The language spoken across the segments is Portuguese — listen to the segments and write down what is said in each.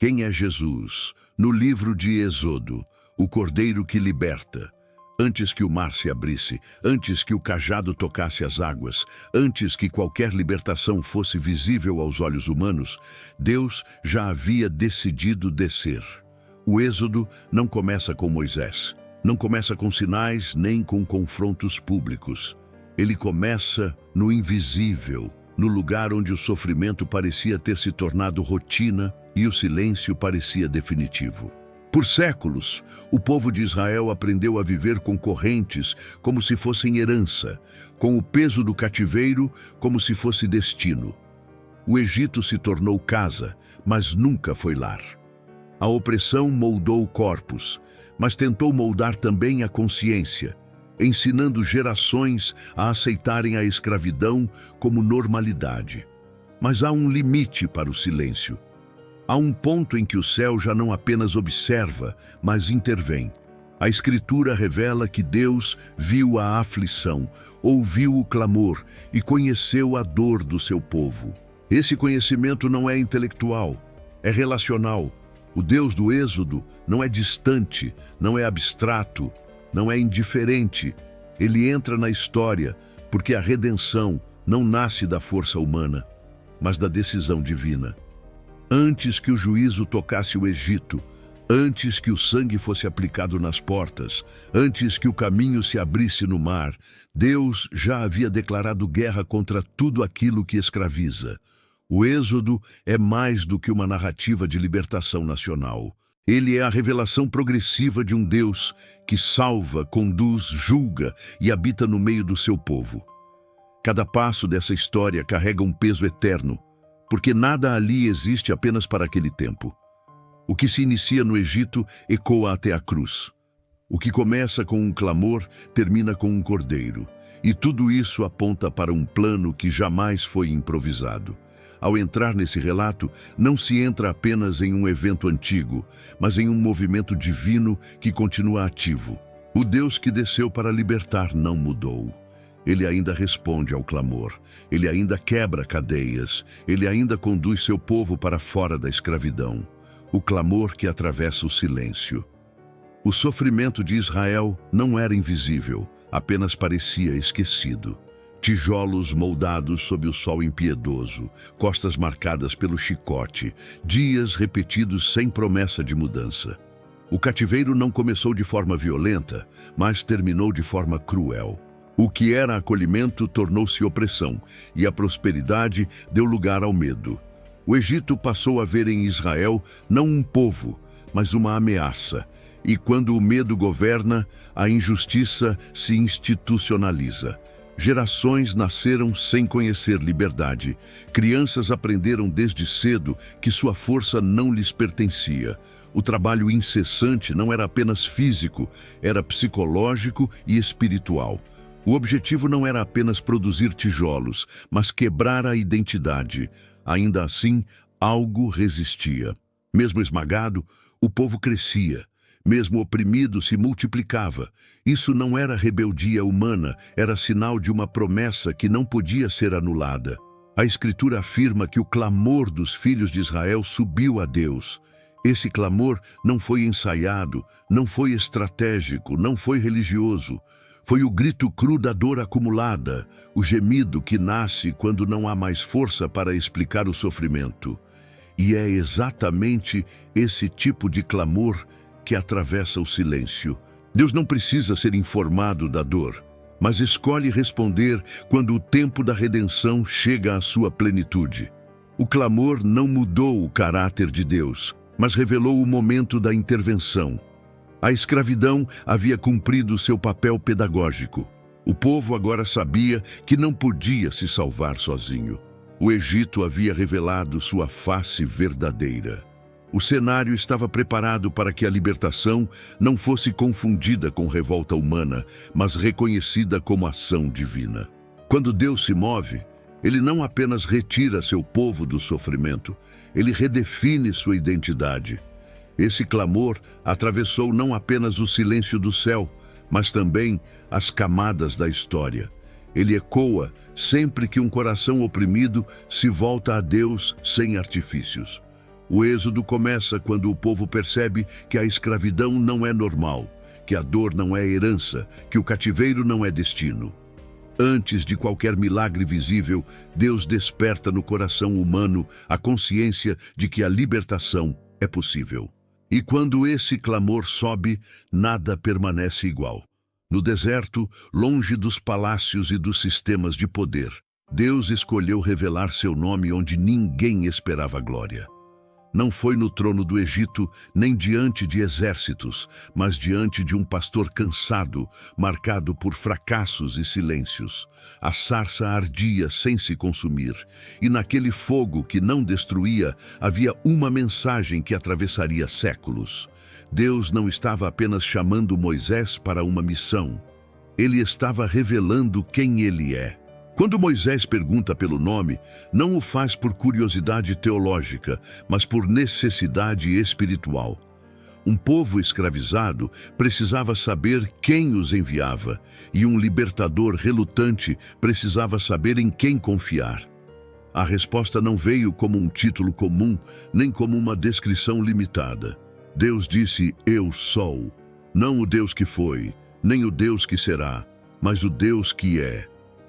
Quem é Jesus? No livro de Êxodo, o Cordeiro que liberta. Antes que o mar se abrisse, antes que o cajado tocasse as águas, antes que qualquer libertação fosse visível aos olhos humanos, Deus já havia decidido descer. O Êxodo não começa com Moisés, não começa com sinais nem com confrontos públicos. Ele começa no invisível, no lugar onde o sofrimento parecia ter se tornado rotina e o silêncio parecia definitivo. Por séculos, o povo de Israel aprendeu a viver com correntes como se fossem herança, com o peso do cativeiro como se fosse destino. O Egito se tornou casa, mas nunca foi lar. A opressão moldou corpos, mas tentou moldar também a consciência, ensinando gerações a aceitarem a escravidão como normalidade. Mas há um limite para o silêncio. Há um ponto em que o céu já não apenas observa, mas intervém. A Escritura revela que Deus viu a aflição, ouviu o clamor e conheceu a dor do seu povo. Esse conhecimento não é intelectual, é relacional. O Deus do Êxodo não é distante, não é abstrato, não é indiferente. Ele entra na história porque a redenção não nasce da força humana, mas da decisão divina. Antes que o juízo tocasse o Egito, antes que o sangue fosse aplicado nas portas, antes que o caminho se abrisse no mar, Deus já havia declarado guerra contra tudo aquilo que escraviza. O Êxodo é mais do que uma narrativa de libertação nacional. Ele é a revelação progressiva de um Deus que salva, conduz, julga e habita no meio do seu povo. Cada passo dessa história carrega um peso eterno, porque nada ali existe apenas para aquele tempo. O que se inicia no Egito ecoa até a cruz. O que começa com um clamor termina com um cordeiro. E tudo isso aponta para um plano que jamais foi improvisado. Ao entrar nesse relato, não se entra apenas em um evento antigo, mas em um movimento divino que continua ativo. O Deus que desceu para libertar não mudou. Ele ainda responde ao clamor, ele ainda quebra cadeias, ele ainda conduz seu povo para fora da escravidão. O clamor que atravessa o silêncio. O sofrimento de Israel não era invisível, apenas parecia esquecido. Tijolos moldados sob o sol impiedoso, costas marcadas pelo chicote, dias repetidos sem promessa de mudança. O cativeiro não começou de forma violenta, mas terminou de forma cruel. O que era acolhimento tornou-se opressão, e a prosperidade deu lugar ao medo. O Egito passou a ver em Israel não um povo, mas uma ameaça. E quando o medo governa, a injustiça se institucionaliza. Gerações nasceram sem conhecer liberdade. Crianças aprenderam desde cedo que sua força não lhes pertencia. O trabalho incessante não era apenas físico, era psicológico e espiritual. O objetivo não era apenas produzir tijolos, mas quebrar a identidade. Ainda assim, algo resistia. Mesmo esmagado, o povo crescia. Mesmo oprimido, se multiplicava. Isso não era rebeldia humana, era sinal de uma promessa que não podia ser anulada. A Escritura afirma que o clamor dos filhos de Israel subiu a Deus. Esse clamor não foi ensaiado, não foi estratégico, não foi religioso. Foi o grito cru da dor acumulada, o gemido que nasce quando não há mais força para explicar o sofrimento. E é exatamente esse tipo de clamor que atravessa o silêncio. Deus não precisa ser informado da dor, mas escolhe responder quando o tempo da redenção chega à sua plenitude. O clamor não mudou o caráter de Deus, mas revelou o momento da intervenção. A escravidão havia cumprido seu papel pedagógico. O povo agora sabia que não podia se salvar sozinho. O Egito havia revelado sua face verdadeira. O cenário estava preparado para que a libertação não fosse confundida com revolta humana, mas reconhecida como ação divina. Quando Deus se move, Ele não apenas retira seu povo do sofrimento, Ele redefine sua identidade. Esse clamor atravessou não apenas o silêncio do céu, mas também as camadas da história. Ele ecoa sempre que um coração oprimido se volta a Deus sem artifícios. O êxodo começa quando o povo percebe que a escravidão não é normal, que a dor não é herança, que o cativeiro não é destino. Antes de qualquer milagre visível, Deus desperta no coração humano a consciência de que a libertação é possível. E quando esse clamor sobe, nada permanece igual. No deserto, longe dos palácios e dos sistemas de poder, Deus escolheu revelar seu nome onde ninguém esperava glória. Não foi no trono do Egito, nem diante de exércitos, mas diante de um pastor cansado, marcado por fracassos e silêncios. A sarça ardia sem se consumir, e naquele fogo que não destruía, havia uma mensagem que atravessaria séculos. Deus não estava apenas chamando Moisés para uma missão. Ele estava revelando quem ele é. Quando Moisés pergunta pelo nome, não o faz por curiosidade teológica, mas por necessidade espiritual. Um povo escravizado precisava saber quem os enviava, e um libertador relutante precisava saber em quem confiar. A resposta não veio como um título comum, nem como uma descrição limitada. Deus disse, eu sou. Não o Deus que foi, nem o Deus que será, mas o Deus que é.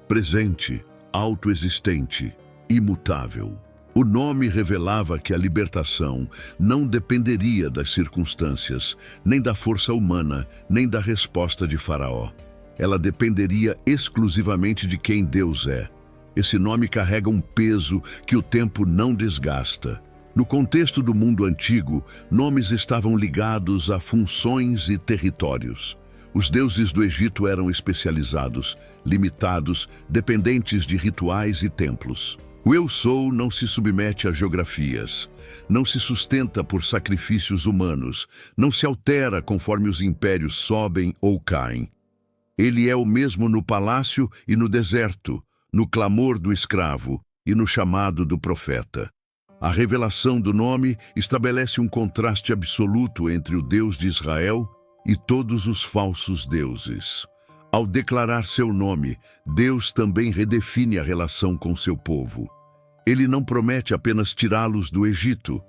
Presente, autoexistente, imutável. O nome revelava que a libertação não dependeria das circunstâncias, nem da força humana, nem da resposta de Faraó. Ela dependeria exclusivamente de quem Deus é. Esse nome carrega um peso que o tempo não desgasta. No contexto do mundo antigo, nomes estavam ligados a funções e territórios. Os deuses do Egito eram especializados, limitados, dependentes de rituais e templos. O Eu Sou não se submete a geografias, não se sustenta por sacrifícios humanos, não se altera conforme os impérios sobem ou caem. Ele é o mesmo no palácio e no deserto, no clamor do escravo e no chamado do profeta. A revelação do nome estabelece um contraste absoluto entre o Deus de Israel e todos os falsos deuses. Ao declarar seu nome, Deus também redefine a relação com seu povo. Ele não promete apenas tirá-los do Egito,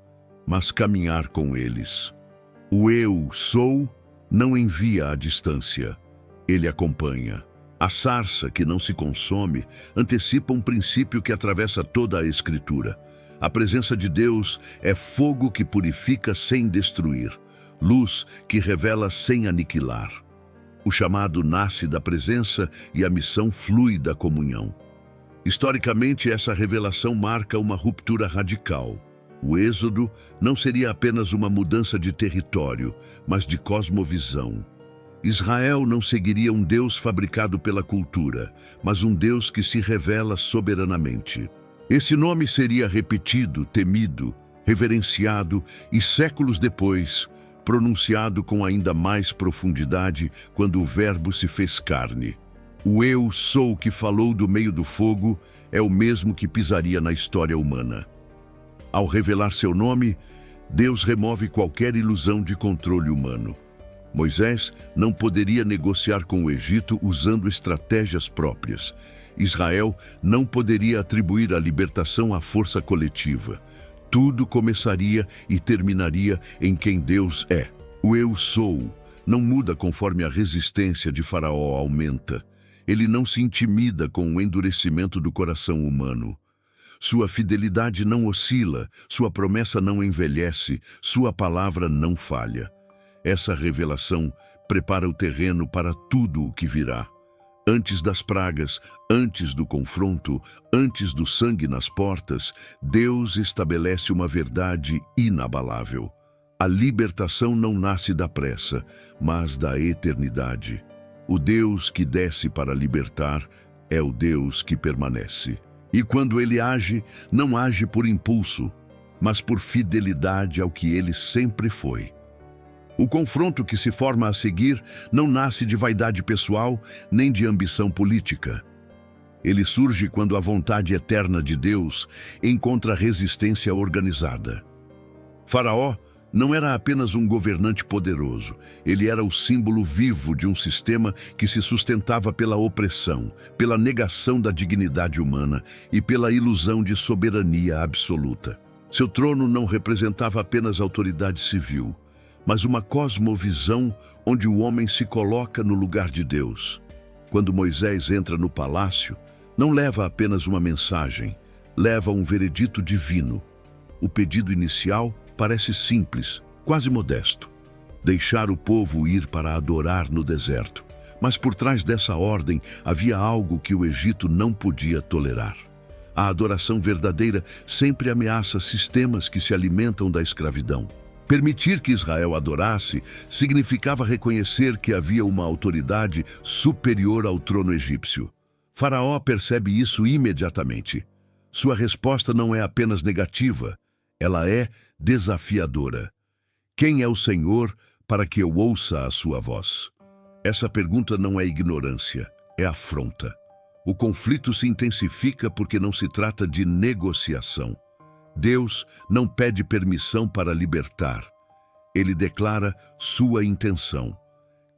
mas caminhar com eles. O Eu Sou não envia à distância, ele acompanha. A sarça que não se consome antecipa um princípio que atravessa toda a Escritura. A presença de Deus é fogo que purifica sem destruir, luz que revela sem aniquilar. O chamado nasce da presença e a missão flui da comunhão. Historicamente, essa revelação marca uma ruptura radical. O êxodo não seria apenas uma mudança de território, mas de cosmovisão. Israel não seguiria um Deus fabricado pela cultura, mas um Deus que se revela soberanamente. Esse nome seria repetido, temido, reverenciado e séculos depois, pronunciado com ainda mais profundidade quando o Verbo se fez carne. O Eu Sou que falou do meio do fogo é o mesmo que pisaria na história humana. Ao revelar seu nome, Deus remove qualquer ilusão de controle humano. Moisés não poderia negociar com o Egito usando estratégias próprias. Israel não poderia atribuir a libertação à força coletiva. Tudo começaria e terminaria em quem Deus é. O Eu Sou não muda conforme a resistência de Faraó aumenta. Ele não se intimida com o endurecimento do coração humano. Sua fidelidade não oscila, sua promessa não envelhece, sua palavra não falha. Essa revelação prepara o terreno para tudo o que virá. Antes das pragas, antes do confronto, antes do sangue nas portas, Deus estabelece uma verdade inabalável. A libertação não nasce da pressa, mas da eternidade. O Deus que desce para libertar é o Deus que permanece. E quando ele age, não age por impulso, mas por fidelidade ao que ele sempre foi. O confronto que se forma a seguir não nasce de vaidade pessoal nem de ambição política. Ele surge quando a vontade eterna de Deus encontra resistência organizada. Faraó não era apenas um governante poderoso, ele era o símbolo vivo de um sistema que se sustentava pela opressão, pela negação da dignidade humana e pela ilusão de soberania absoluta. Seu trono não representava apenas autoridade civil, mas uma cosmovisão onde o homem se coloca no lugar de Deus. Quando Moisés entra no palácio, não leva apenas uma mensagem, leva um veredito divino. O pedido inicial parece simples, quase modesto: deixar o povo ir para adorar no deserto. Mas por trás dessa ordem havia algo que o Egito não podia tolerar. A adoração verdadeira sempre ameaça sistemas que se alimentam da escravidão. Permitir que Israel adorasse significava reconhecer que havia uma autoridade superior ao trono egípcio. Faraó percebe isso imediatamente. Sua resposta não é apenas negativa, ela é desafiadora. Quem é o Senhor para que eu ouça a sua voz? Essa pergunta não é ignorância, é afronta. O conflito se intensifica porque não se trata de negociação. Deus não pede permissão para libertar. Ele declara sua intenção.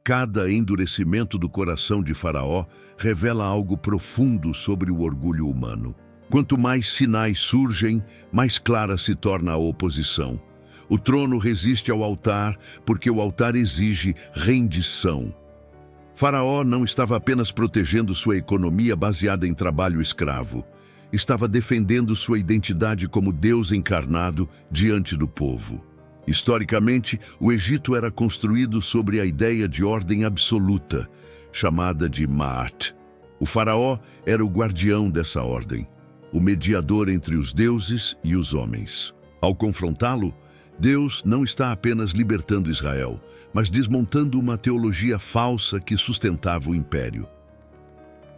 Cada endurecimento do coração de Faraó revela algo profundo sobre o orgulho humano. Quanto mais sinais surgem, mais clara se torna a oposição. O trono resiste ao altar porque o altar exige rendição. Faraó não estava apenas protegendo sua economia baseada em trabalho escravo. Estava defendendo sua identidade como Deus encarnado diante do povo. Historicamente, o Egito era construído sobre a ideia de ordem absoluta, chamada de Ma'at. O faraó era o guardião dessa ordem, o mediador entre os deuses e os homens. Ao confrontá-lo, Deus não está apenas libertando Israel, mas desmontando uma teologia falsa que sustentava o império.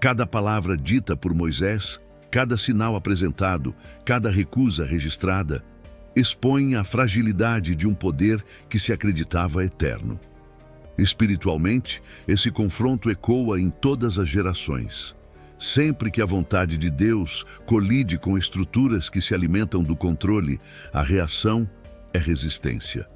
Cada palavra dita por Moisés, cada sinal apresentado, cada recusa registrada, expõe a fragilidade de um poder que se acreditava eterno. Espiritualmente, esse confronto ecoa em todas as gerações. Sempre que a vontade de Deus colide com estruturas que se alimentam do controle, a reação é resistência.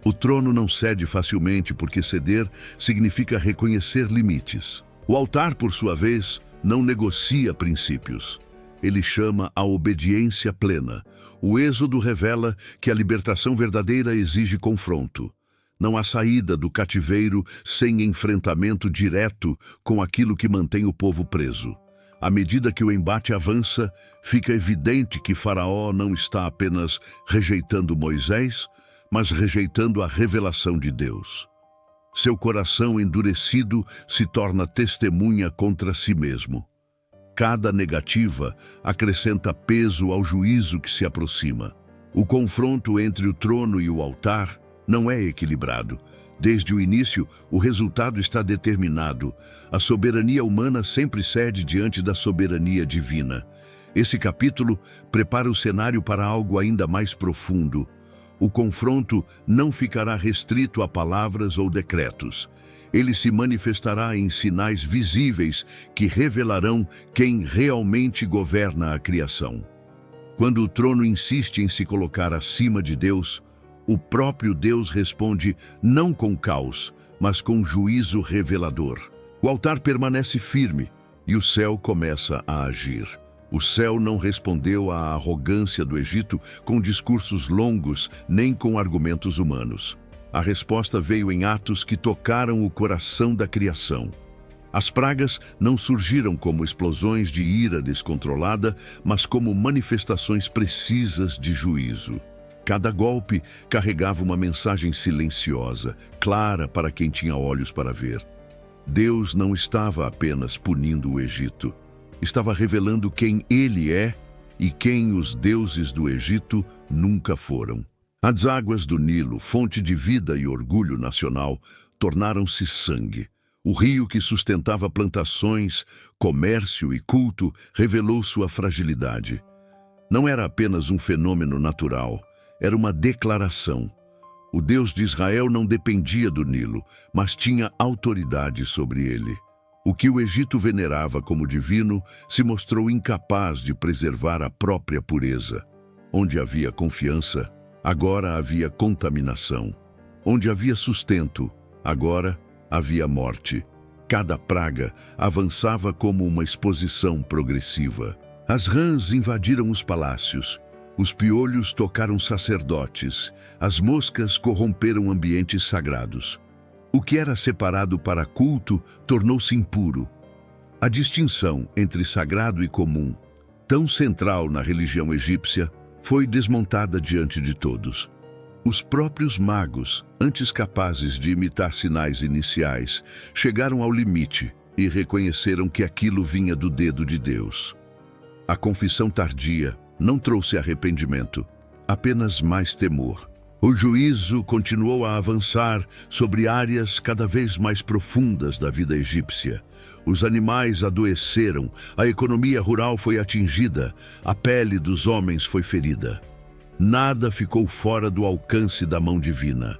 O trono não cede facilmente porque ceder significa reconhecer limites. O altar, por sua vez, não negocia princípios. Ele chama a obediência plena. O Êxodo revela que a libertação verdadeira exige confronto. Não há saída do cativeiro sem enfrentamento direto com aquilo que mantém o povo preso. À medida que o embate avança, fica evidente que Faraó não está apenas rejeitando Moisés, mas rejeitando a revelação de Deus. Seu coração endurecido se torna testemunha contra si mesmo. Cada negativa acrescenta peso ao juízo que se aproxima. O confronto entre o trono e o altar não é equilibrado. Desde o início, o resultado está determinado. A soberania humana sempre cede diante da soberania divina. Esse capítulo prepara o cenário para algo ainda mais profundo. O confronto não ficará restrito a palavras ou decretos. Ele se manifestará em sinais visíveis que revelarão quem realmente governa a criação. Quando o trono insiste em se colocar acima de Deus, o próprio Deus responde não com caos, mas com juízo revelador. O altar permanece firme e o céu começa a agir. O céu não respondeu à arrogância do Egito com discursos longos nem com argumentos humanos. A resposta veio em atos que tocaram o coração da criação. As pragas não surgiram como explosões de ira descontrolada, mas como manifestações precisas de juízo. Cada golpe carregava uma mensagem silenciosa, clara para quem tinha olhos para ver. Deus não estava apenas punindo o Egito. Estava revelando quem ele é e quem os deuses do Egito nunca foram. As águas do Nilo, fonte de vida e orgulho nacional, tornaram-se sangue. O rio que sustentava plantações, comércio e culto revelou sua fragilidade. Não era apenas um fenômeno natural, era uma declaração. O Deus de Israel não dependia do Nilo, mas tinha autoridade sobre ele. O que o Egito venerava como divino se mostrou incapaz de preservar a própria pureza. Onde havia confiança, agora havia contaminação. Onde havia sustento, agora havia morte. Cada praga avançava como uma exposição progressiva. As rãs invadiram os palácios. Os piolhos tocaram sacerdotes, as moscas corromperam ambientes sagrados. O que era separado para culto tornou-se impuro. A distinção entre sagrado e comum, tão central na religião egípcia, foi desmontada diante de todos. Os próprios magos, antes capazes de imitar sinais iniciais, chegaram ao limite e reconheceram que aquilo vinha do dedo de Deus. A confissão tardia não trouxe arrependimento, apenas mais temor. O juízo continuou a avançar sobre áreas cada vez mais profundas da vida egípcia. Os animais adoeceram, a economia rural foi atingida, a pele dos homens foi ferida. Nada ficou fora do alcance da mão divina.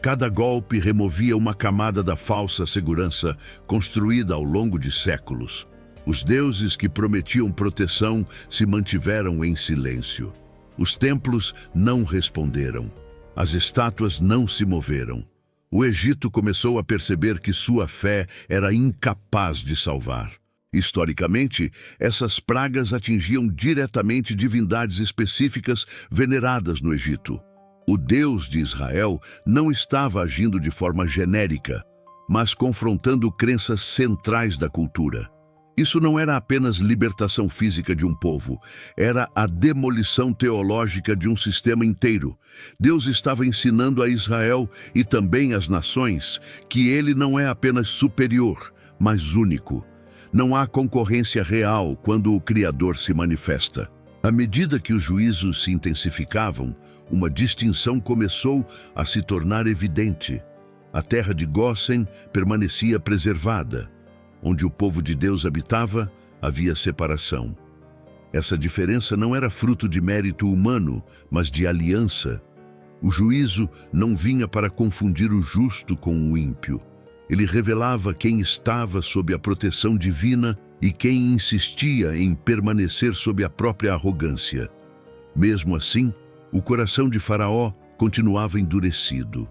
Cada golpe removia uma camada da falsa segurança construída ao longo de séculos. Os deuses que prometiam proteção se mantiveram em silêncio. Os templos não responderam. As estátuas não se moveram. O Egito começou a perceber que sua fé era incapaz de salvar. Historicamente, essas pragas atingiam diretamente divindades específicas veneradas no Egito. O Deus de Israel não estava agindo de forma genérica, mas confrontando crenças centrais da cultura. Isso não era apenas libertação física de um povo, era a demolição teológica de um sistema inteiro. Deus estava ensinando a Israel e também às nações que ele não é apenas superior, mas único. Não há concorrência real quando o Criador se manifesta. À medida que os juízos se intensificavam, uma distinção começou a se tornar evidente. A terra de Gósen permanecia preservada. Onde o povo de Deus habitava, havia separação. Essa diferença não era fruto de mérito humano, mas de aliança. O juízo não vinha para confundir o justo com o ímpio. Ele revelava quem estava sob a proteção divina e quem insistia em permanecer sob a própria arrogância. Mesmo assim, o coração de Faraó continuava endurecido.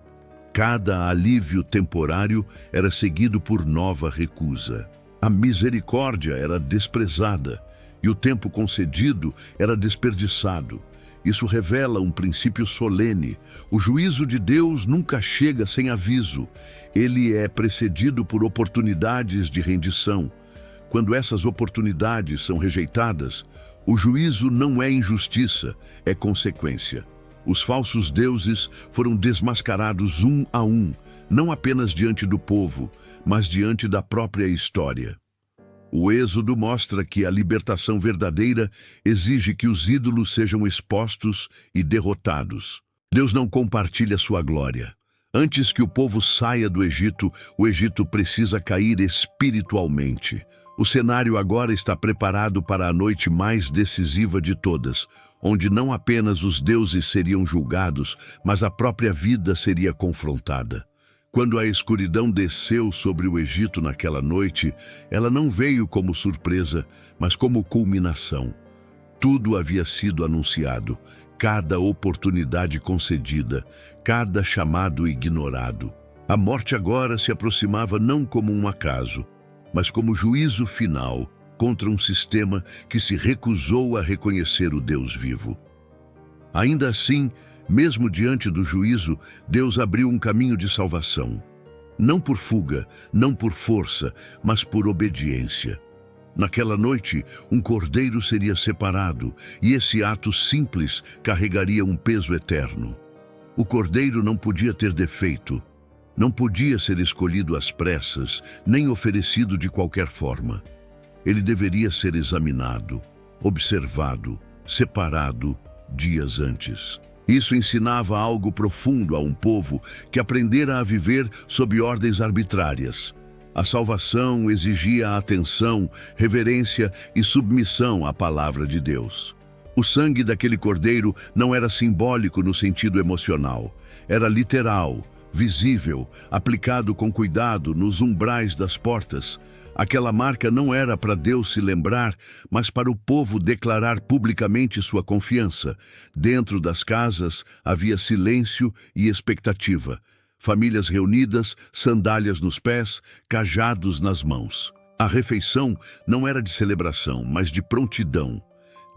Cada alívio temporário era seguido por nova recusa. A misericórdia era desprezada e o tempo concedido era desperdiçado. Isso revela um princípio solene. O juízo de Deus nunca chega sem aviso. Ele é precedido por oportunidades de rendição. Quando essas oportunidades são rejeitadas, o juízo não é injustiça, é consequência. Os falsos deuses foram desmascarados um a um, não apenas diante do povo, mas diante da própria história. O Êxodo mostra que a libertação verdadeira exige que os ídolos sejam expostos e derrotados. Deus não compartilha sua glória. Antes que o povo saia do Egito, o Egito precisa cair espiritualmente. O cenário agora está preparado para a noite mais decisiva de todas, onde não apenas os deuses seriam julgados, mas a própria vida seria confrontada. Quando a escuridão desceu sobre o Egito naquela noite, ela não veio como surpresa, mas como culminação. Tudo havia sido anunciado, cada oportunidade concedida, cada chamado ignorado. A morte agora se aproximava não como um acaso, mas como juízo final contra um sistema que se recusou a reconhecer o Deus vivo. Ainda assim, mesmo diante do juízo, Deus abriu um caminho de salvação. Não por fuga, não por força, mas por obediência. Naquela noite, um cordeiro seria separado, e esse ato simples carregaria um peso eterno. O cordeiro não podia ter defeito, não podia ser escolhido às pressas, nem oferecido de qualquer forma. Ele deveria ser examinado, observado, separado dias antes. Isso ensinava algo profundo a um povo que aprendera a viver sob ordens arbitrárias. A salvação exigia atenção, reverência e submissão à palavra de Deus. O sangue daquele cordeiro não era simbólico no sentido emocional. Era literal, visível, aplicado com cuidado nos umbrais das portas. Aquela marca não era para Deus se lembrar, mas para o povo declarar publicamente sua confiança. Dentro das casas havia silêncio e expectativa. Famílias reunidas, sandálias nos pés, cajados nas mãos. A refeição não era de celebração, mas de prontidão.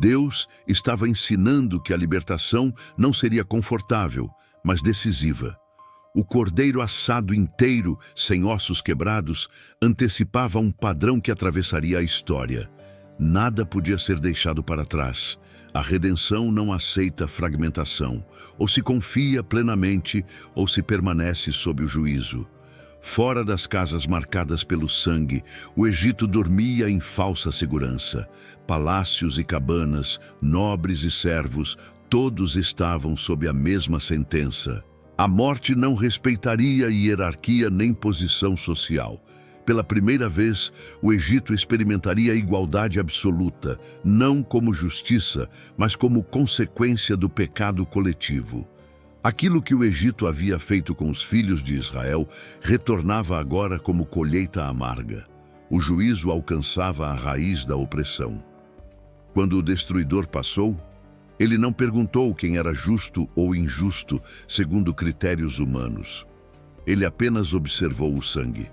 Deus estava ensinando que a libertação não seria confortável, mas decisiva. O cordeiro assado inteiro, sem ossos quebrados, antecipava um padrão que atravessaria a história. Nada podia ser deixado para trás. A redenção não aceita fragmentação. Ou se confia plenamente, ou se permanece sob o juízo. Fora das casas marcadas pelo sangue, o Egito dormia em falsa segurança. Palácios e cabanas, nobres e servos, todos estavam sob a mesma sentença. A morte não respeitaria hierarquia nem posição social. Pela primeira vez, o Egito experimentaria a igualdade absoluta, não como justiça, mas como consequência do pecado coletivo. Aquilo que o Egito havia feito com os filhos de Israel retornava agora como colheita amarga. O juízo alcançava a raiz da opressão. Quando o destruidor passou, ele não perguntou quem era justo ou injusto segundo critérios humanos. Ele apenas observou o sangue.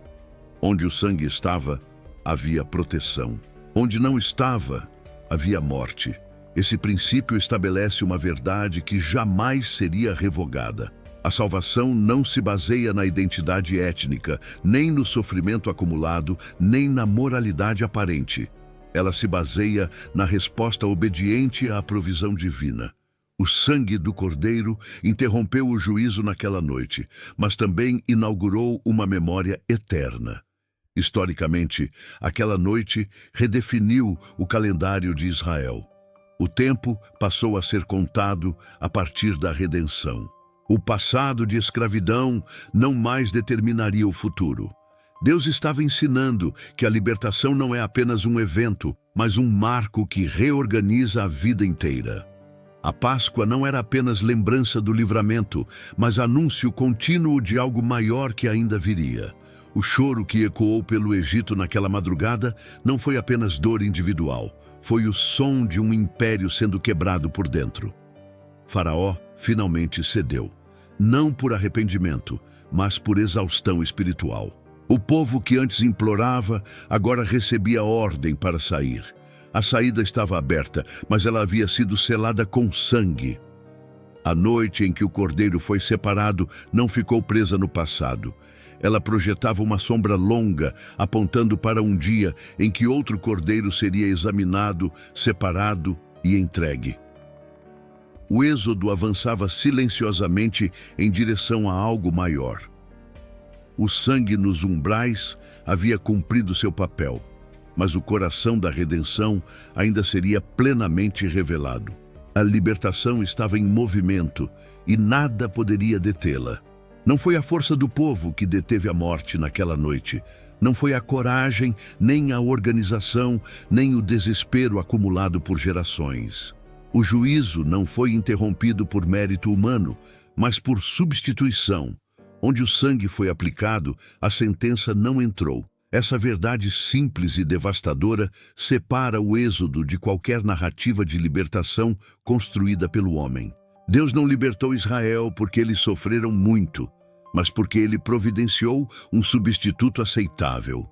Onde o sangue estava, havia proteção. Onde não estava, havia morte. Esse princípio estabelece uma verdade que jamais seria revogada. A salvação não se baseia na identidade étnica, nem no sofrimento acumulado, nem na moralidade aparente. Ela se baseia na resposta obediente à provisão divina. O sangue do Cordeiro interrompeu o juízo naquela noite, mas também inaugurou uma memória eterna. Historicamente, aquela noite redefiniu o calendário de Israel. O tempo passou a ser contado a partir da redenção. O passado de escravidão não mais determinaria o futuro. Deus estava ensinando que a libertação não é apenas um evento, mas um marco que reorganiza a vida inteira. A Páscoa não era apenas lembrança do livramento, mas anúncio contínuo de algo maior que ainda viria. O choro que ecoou pelo Egito naquela madrugada não foi apenas dor individual, foi o som de um império sendo quebrado por dentro. Faraó finalmente cedeu, não por arrependimento, mas por exaustão espiritual. O povo que antes implorava, agora recebia ordem para sair. A saída estava aberta, mas ela havia sido selada com sangue. A noite em que o cordeiro foi separado não ficou presa no passado. Ela projetava uma sombra longa, apontando para um dia em que outro cordeiro seria examinado, separado e entregue. O êxodo avançava silenciosamente em direção a algo maior. O sangue nos umbrais havia cumprido seu papel, mas o coração da redenção ainda seria plenamente revelado. A libertação estava em movimento e nada poderia detê-la. Não foi a força do povo que deteve a morte naquela noite. Não foi a coragem, nem a organização, nem o desespero acumulado por gerações. O juízo não foi interrompido por mérito humano, mas por substituição. Onde o sangue foi aplicado, a sentença não entrou. Essa verdade simples e devastadora separa o êxodo de qualquer narrativa de libertação construída pelo homem. Deus não libertou Israel porque eles sofreram muito, mas porque ele providenciou um substituto aceitável.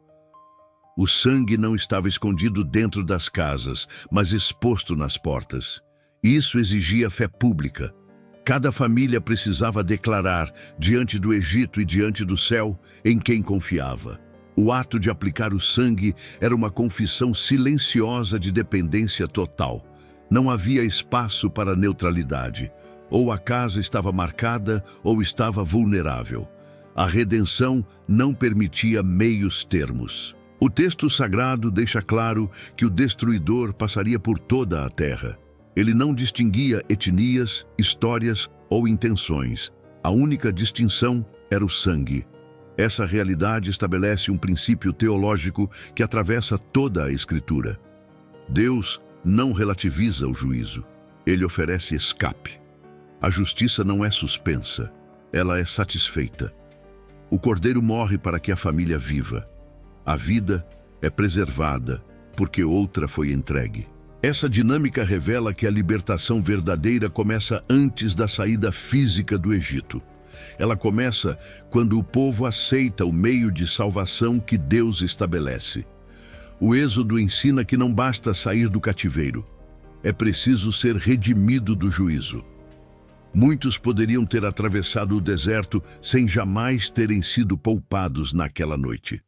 O sangue não estava escondido dentro das casas, mas exposto nas portas. Isso exigia fé pública. Cada família precisava declarar, diante do Egito e diante do céu, em quem confiava. O ato de aplicar o sangue era uma confissão silenciosa de dependência total. Não havia espaço para neutralidade. Ou a casa estava marcada ou estava vulnerável. A redenção não permitia meios termos. O texto sagrado deixa claro que o destruidor passaria por toda a terra. Ele não distinguia etnias, histórias ou intenções. A única distinção era o sangue. Essa realidade estabelece um princípio teológico que atravessa toda a Escritura. Deus não relativiza o juízo. Ele oferece escape. A justiça não é suspensa, ela é satisfeita. O cordeiro morre para que a família viva. A vida é preservada porque outra foi entregue. Essa dinâmica revela que a libertação verdadeira começa antes da saída física do Egito. Ela começa quando o povo aceita o meio de salvação que Deus estabelece. O Êxodo ensina que não basta sair do cativeiro. é preciso ser redimido do juízo. Muitos poderiam ter atravessado o deserto sem jamais terem sido poupados naquela noite.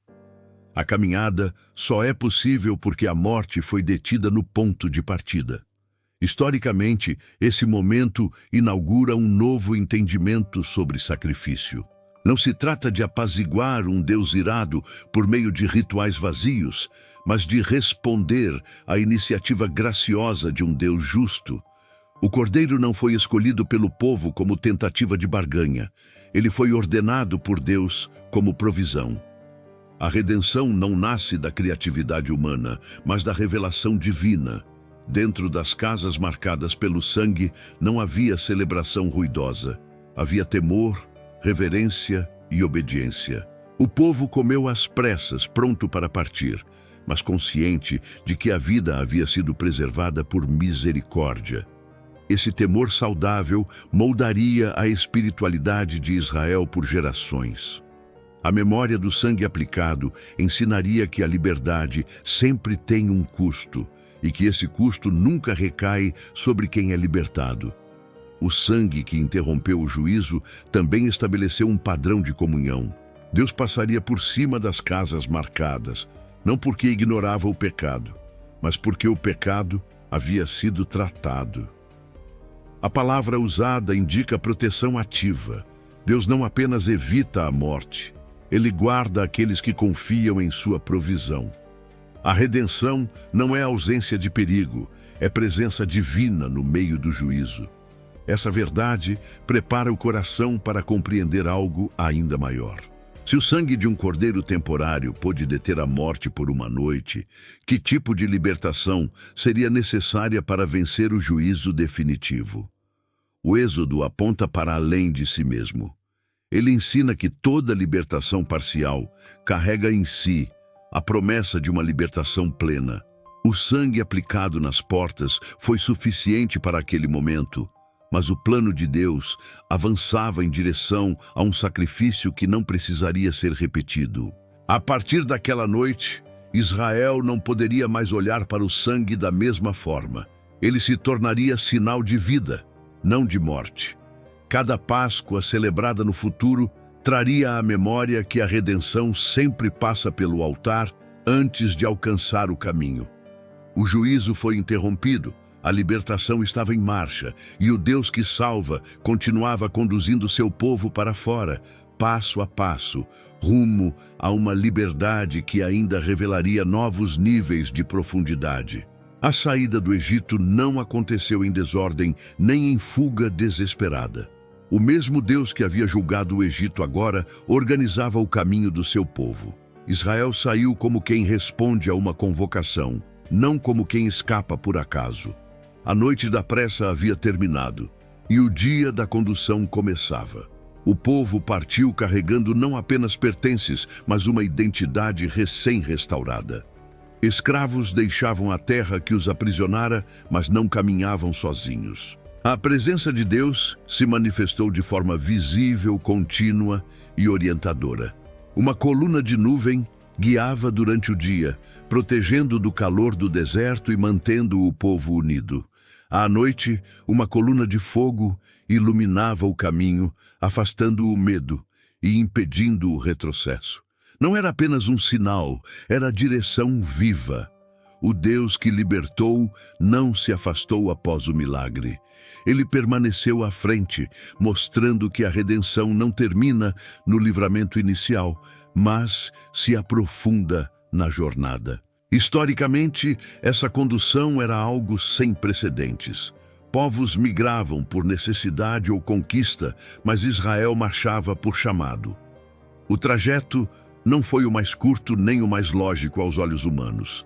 A caminhada só é possível porque a morte foi detida no ponto de partida. Historicamente, esse momento inaugura um novo entendimento sobre sacrifício. Não se trata de apaziguar um Deus irado por meio de rituais vazios, mas de responder à iniciativa graciosa de um Deus justo. O cordeiro não foi escolhido pelo povo como tentativa de barganha. Ele foi ordenado por Deus como provisão. A redenção não nasce da criatividade humana, mas da revelação divina. Dentro das casas marcadas pelo sangue, não havia celebração ruidosa. Havia temor, reverência e obediência. O povo comeu às pressas, pronto para partir, mas consciente de que a vida havia sido preservada por misericórdia. Esse temor saudável moldaria a espiritualidade de Israel por gerações. A memória do sangue aplicado ensinaria que a liberdade sempre tem um custo e que esse custo nunca recai sobre quem é libertado. O sangue que interrompeu o juízo também estabeleceu um padrão de comunhão. Deus passaria por cima das casas marcadas, não porque ignorava o pecado, mas porque o pecado havia sido tratado. A palavra usada indica proteção ativa. Deus não apenas evita a morte, Ele guarda aqueles que confiam em sua provisão. A redenção não é ausência de perigo, é presença divina no meio do juízo. Essa verdade prepara o coração para compreender algo ainda maior. Se o sangue de um cordeiro temporário pôde deter a morte por uma noite, que tipo de libertação seria necessária para vencer o juízo definitivo? O Êxodo aponta para além de si mesmo. Ele ensina que toda libertação parcial carrega em si a promessa de uma libertação plena. O sangue aplicado nas portas foi suficiente para aquele momento, mas o plano de Deus avançava em direção a um sacrifício que não precisaria ser repetido. A partir daquela noite, Israel não poderia mais olhar para o sangue da mesma forma. Ele se tornaria sinal de vida, não de morte. Cada Páscoa celebrada no futuro traria à memória que a redenção sempre passa pelo altar antes de alcançar o caminho. O juízo foi interrompido, a libertação estava em marcha e o Deus que salva continuava conduzindo seu povo para fora, passo a passo, rumo a uma liberdade que ainda revelaria novos níveis de profundidade. A saída do Egito não aconteceu em desordem nem em fuga desesperada. O mesmo Deus que havia julgado o Egito agora organizava o caminho do seu povo. Israel saiu como quem responde a uma convocação, não como quem escapa por acaso. A noite da pressa havia terminado e o dia da condução começava. O povo partiu carregando não apenas pertences, mas uma identidade recém-restaurada. Escravos deixavam a terra que os aprisionara, mas não caminhavam sozinhos. A presença de Deus se manifestou de forma visível, contínua e orientadora. Uma coluna de nuvem guiava durante o dia, protegendo do calor do deserto e mantendo o povo unido. À noite, uma coluna de fogo iluminava o caminho, afastando o medo e impedindo o retrocesso. Não era apenas um sinal, era a direção viva. O Deus que libertou não se afastou após o milagre. Ele permaneceu à frente, mostrando que a redenção não termina no livramento inicial, mas se aprofunda na jornada. Historicamente, essa condução era algo sem precedentes. Povos migravam por necessidade ou conquista, mas Israel marchava por chamado. O trajeto não foi o mais curto nem o mais lógico aos olhos humanos.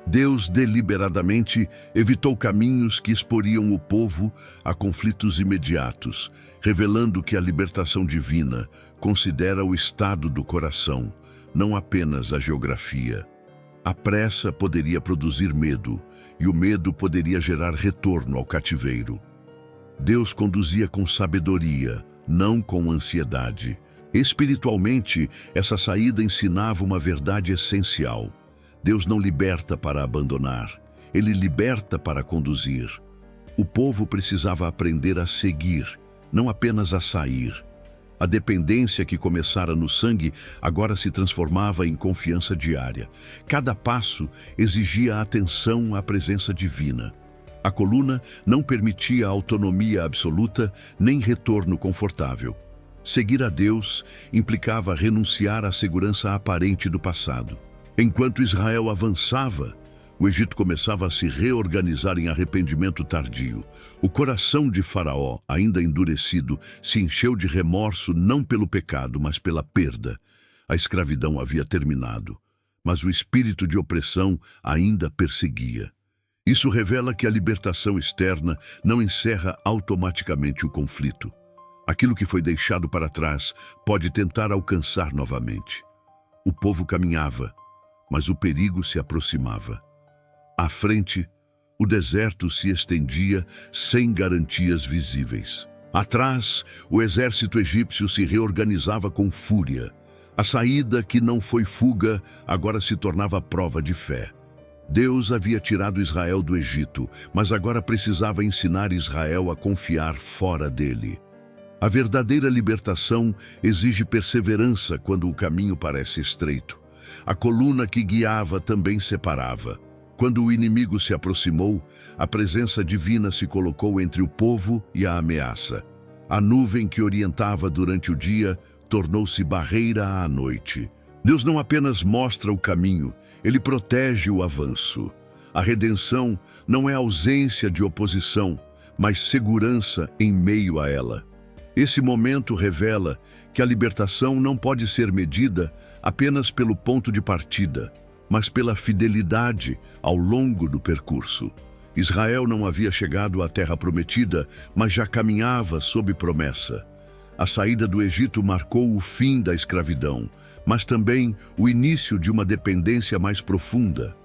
Deus deliberadamente evitou caminhos que exporiam o povo a conflitos imediatos, revelando que a libertação divina considera o estado do coração, não apenas a geografia. A pressa poderia produzir medo, e o medo poderia gerar retorno ao cativeiro. Deus conduzia com sabedoria, não com ansiedade. Espiritualmente, essa saída ensinava uma verdade essencial. Deus não liberta para abandonar, ele liberta para conduzir. O povo precisava aprender a seguir, não apenas a sair. A dependência que começara no sangue agora se transformava em confiança diária. Cada passo exigia atenção à presença divina. A coluna não permitia autonomia absoluta nem retorno confortável. Seguir a Deus implicava renunciar à segurança aparente do passado. Enquanto Israel avançava, o Egito começava a se reorganizar em arrependimento tardio. O coração de Faraó, ainda endurecido, se encheu de remorso não pelo pecado, mas pela perda. A escravidão havia terminado, mas o espírito de opressão ainda perseguia. Isso revela que a libertação externa não encerra automaticamente o conflito. Aquilo que foi deixado para trás pode tentar alcançar novamente. O povo caminhava, mas o perigo se aproximava. À frente, o deserto se estendia sem garantias visíveis. Atrás, o exército egípcio se reorganizava com fúria. A saída, que não foi fuga, agora se tornava prova de fé. Deus havia tirado Israel do Egito, mas agora precisava ensinar Israel a confiar fora dele. A verdadeira libertação exige perseverança quando o caminho parece estreito. A coluna que guiava também separava. Quando o inimigo se aproximou, a presença divina se colocou entre o povo e a ameaça. A nuvem que orientava durante o dia tornou-se barreira à noite. Deus não apenas mostra o caminho, ele protege o avanço. A redenção não é ausência de oposição, mas segurança em meio a ela. Esse momento revela que a libertação não pode ser medida apenas pelo ponto de partida, mas pela fidelidade ao longo do percurso. Israel não havia chegado à terra prometida, mas já caminhava sob promessa. A saída do Egito marcou o fim da escravidão, mas também o início de uma dependência mais profunda.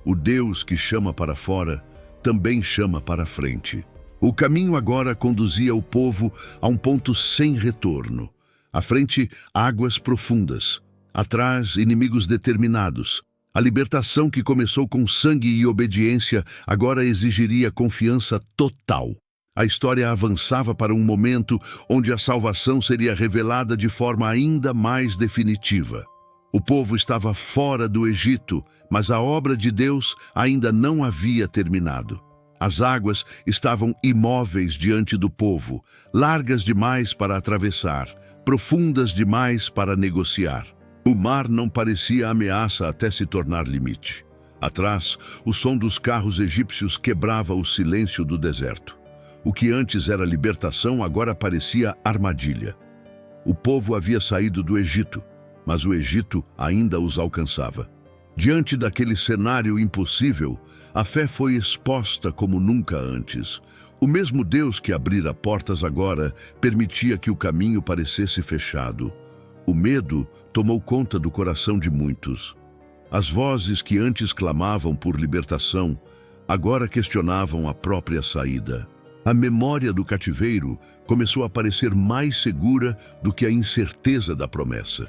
O Deus que chama para fora também chama para frente. O caminho agora conduzia o povo a um ponto sem retorno. À frente, águas profundas. Atrás, inimigos determinados. A libertação que começou com sangue e obediência agora exigiria confiança total. A história avançava para um momento onde a salvação seria revelada de forma ainda mais definitiva. O povo estava fora do Egito, mas a obra de Deus ainda não havia terminado. As águas estavam imóveis diante do povo, largas demais para atravessar, profundas demais para negociar. O mar não parecia ameaça até se tornar limite. Atrás, o som dos carros egípcios quebrava o silêncio do deserto. O que antes era libertação agora parecia armadilha. O povo havia saído do Egito, mas o Egito ainda os alcançava. Diante daquele cenário impossível, a fé foi exposta como nunca antes. O mesmo Deus que abrira portas agora permitia que o caminho parecesse fechado. O medo tomou conta do coração de muitos. As vozes que antes clamavam por libertação, agora questionavam a própria saída. A memória do cativeiro começou a parecer mais segura do que a incerteza da promessa.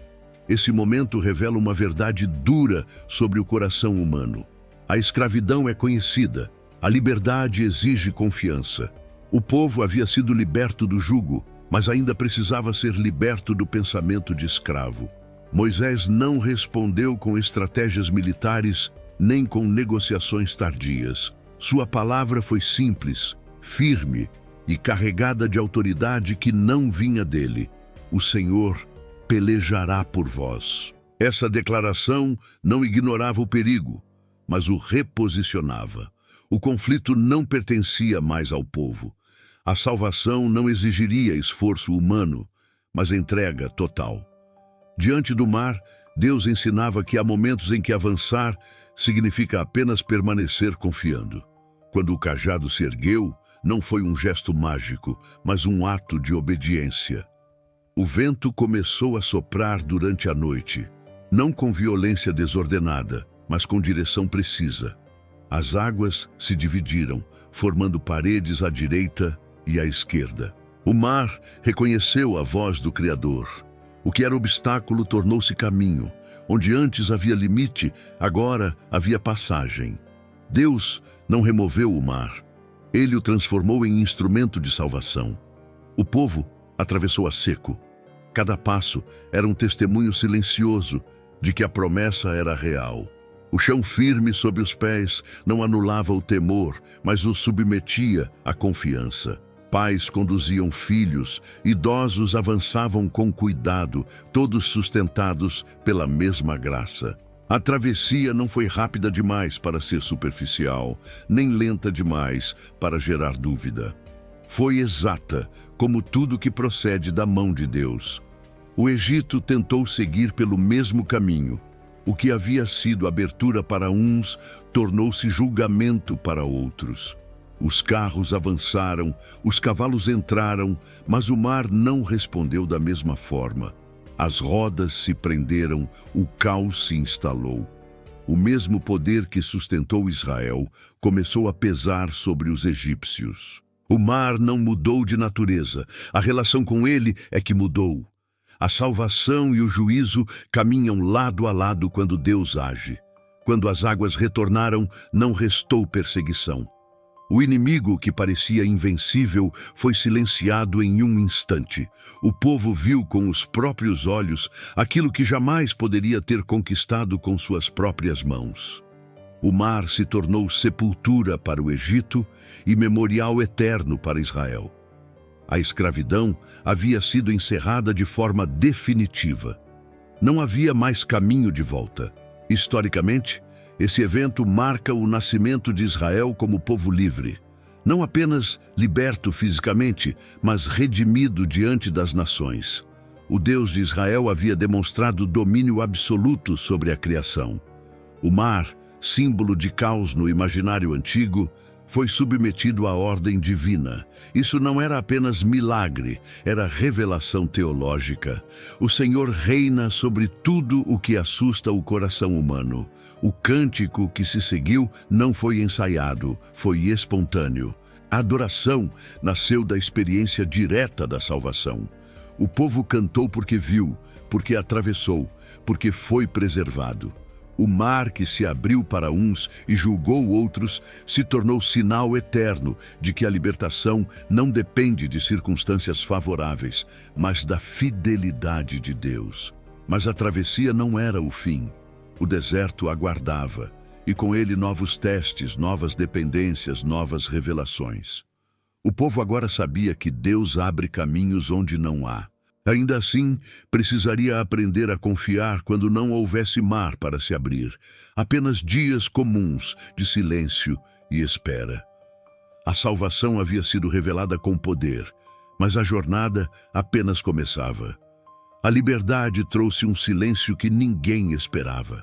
Esse momento revela uma verdade dura sobre o coração humano. A escravidão é conhecida, a liberdade exige confiança. O povo havia sido liberto do jugo, mas ainda precisava ser liberto do pensamento de escravo. Moisés não respondeu com estratégias militares nem com negociações tardias. Sua palavra foi simples, firme e carregada de autoridade que não vinha dele. O Senhor pelejará por vós. Essa declaração não ignorava o perigo, mas o reposicionava. O conflito não pertencia mais ao povo. A salvação não exigiria esforço humano, mas entrega total. Diante do mar, Deus ensinava que há momentos em que avançar significa apenas permanecer confiando. Quando o cajado se ergueu, não foi um gesto mágico, mas um ato de obediência. O vento começou a soprar durante a noite, não com violência desordenada, mas com direção precisa. As águas se dividiram, formando paredes à direita e à esquerda. O mar reconheceu a voz do Criador. O que era obstáculo tornou-se caminho. Onde antes havia limite, agora havia passagem. Deus não removeu o mar. Ele o transformou em instrumento de salvação. O povo atravessou a seco. Cada passo era um testemunho silencioso de que a promessa era real. O chão firme sob os pés não anulava o temor, mas o submetia à confiança. Pais conduziam filhos, idosos avançavam com cuidado, todos sustentados pela mesma graça. A travessia não foi rápida demais para ser superficial, nem lenta demais para gerar dúvida. Foi exata, como tudo que procede da mão de Deus. O Egito tentou seguir pelo mesmo caminho. O que havia sido abertura para uns, tornou-se julgamento para outros. Os carros avançaram, os cavalos entraram, mas o mar não respondeu da mesma forma. As rodas se prenderam, o caos se instalou. O mesmo poder que sustentou Israel começou a pesar sobre os egípcios. O mar não mudou de natureza, a relação com ele é que mudou. A salvação e o juízo caminham lado a lado quando Deus age. Quando as águas retornaram, não restou perseguição. O inimigo, que parecia invencível, foi silenciado em um instante. O povo viu com os próprios olhos aquilo que jamais poderia ter conquistado com suas próprias mãos. O mar se tornou sepultura para o Egito e memorial eterno para Israel. A escravidão havia sido encerrada de forma definitiva. Não havia mais caminho de volta. Historicamente, esse evento marca o nascimento de Israel como povo livre, não apenas liberto fisicamente, mas redimido diante das nações. O Deus de Israel havia demonstrado domínio absoluto sobre a criação. O mar, símbolo de caos no imaginário antigo, foi submetido à ordem divina. Isso não era apenas milagre, era revelação teológica. O Senhor reina sobre tudo o que assusta o coração humano. O cântico que se seguiu não foi ensaiado, foi espontâneo. A adoração nasceu da experiência direta da salvação. O povo cantou porque viu, porque atravessou, porque foi preservado. O mar que se abriu para uns e julgou outros se tornou sinal eterno de que a libertação não depende de circunstâncias favoráveis, mas da fidelidade de Deus. Mas a travessia não era o fim. O deserto aguardava, e com ele novos testes, novas dependências, novas revelações. O povo agora sabia que Deus abre caminhos onde não há. Ainda assim, precisaria aprender a confiar quando não houvesse mar para se abrir, apenas dias comuns de silêncio e espera. A salvação havia sido revelada com poder, mas a jornada apenas começava. A liberdade trouxe um silêncio que ninguém esperava.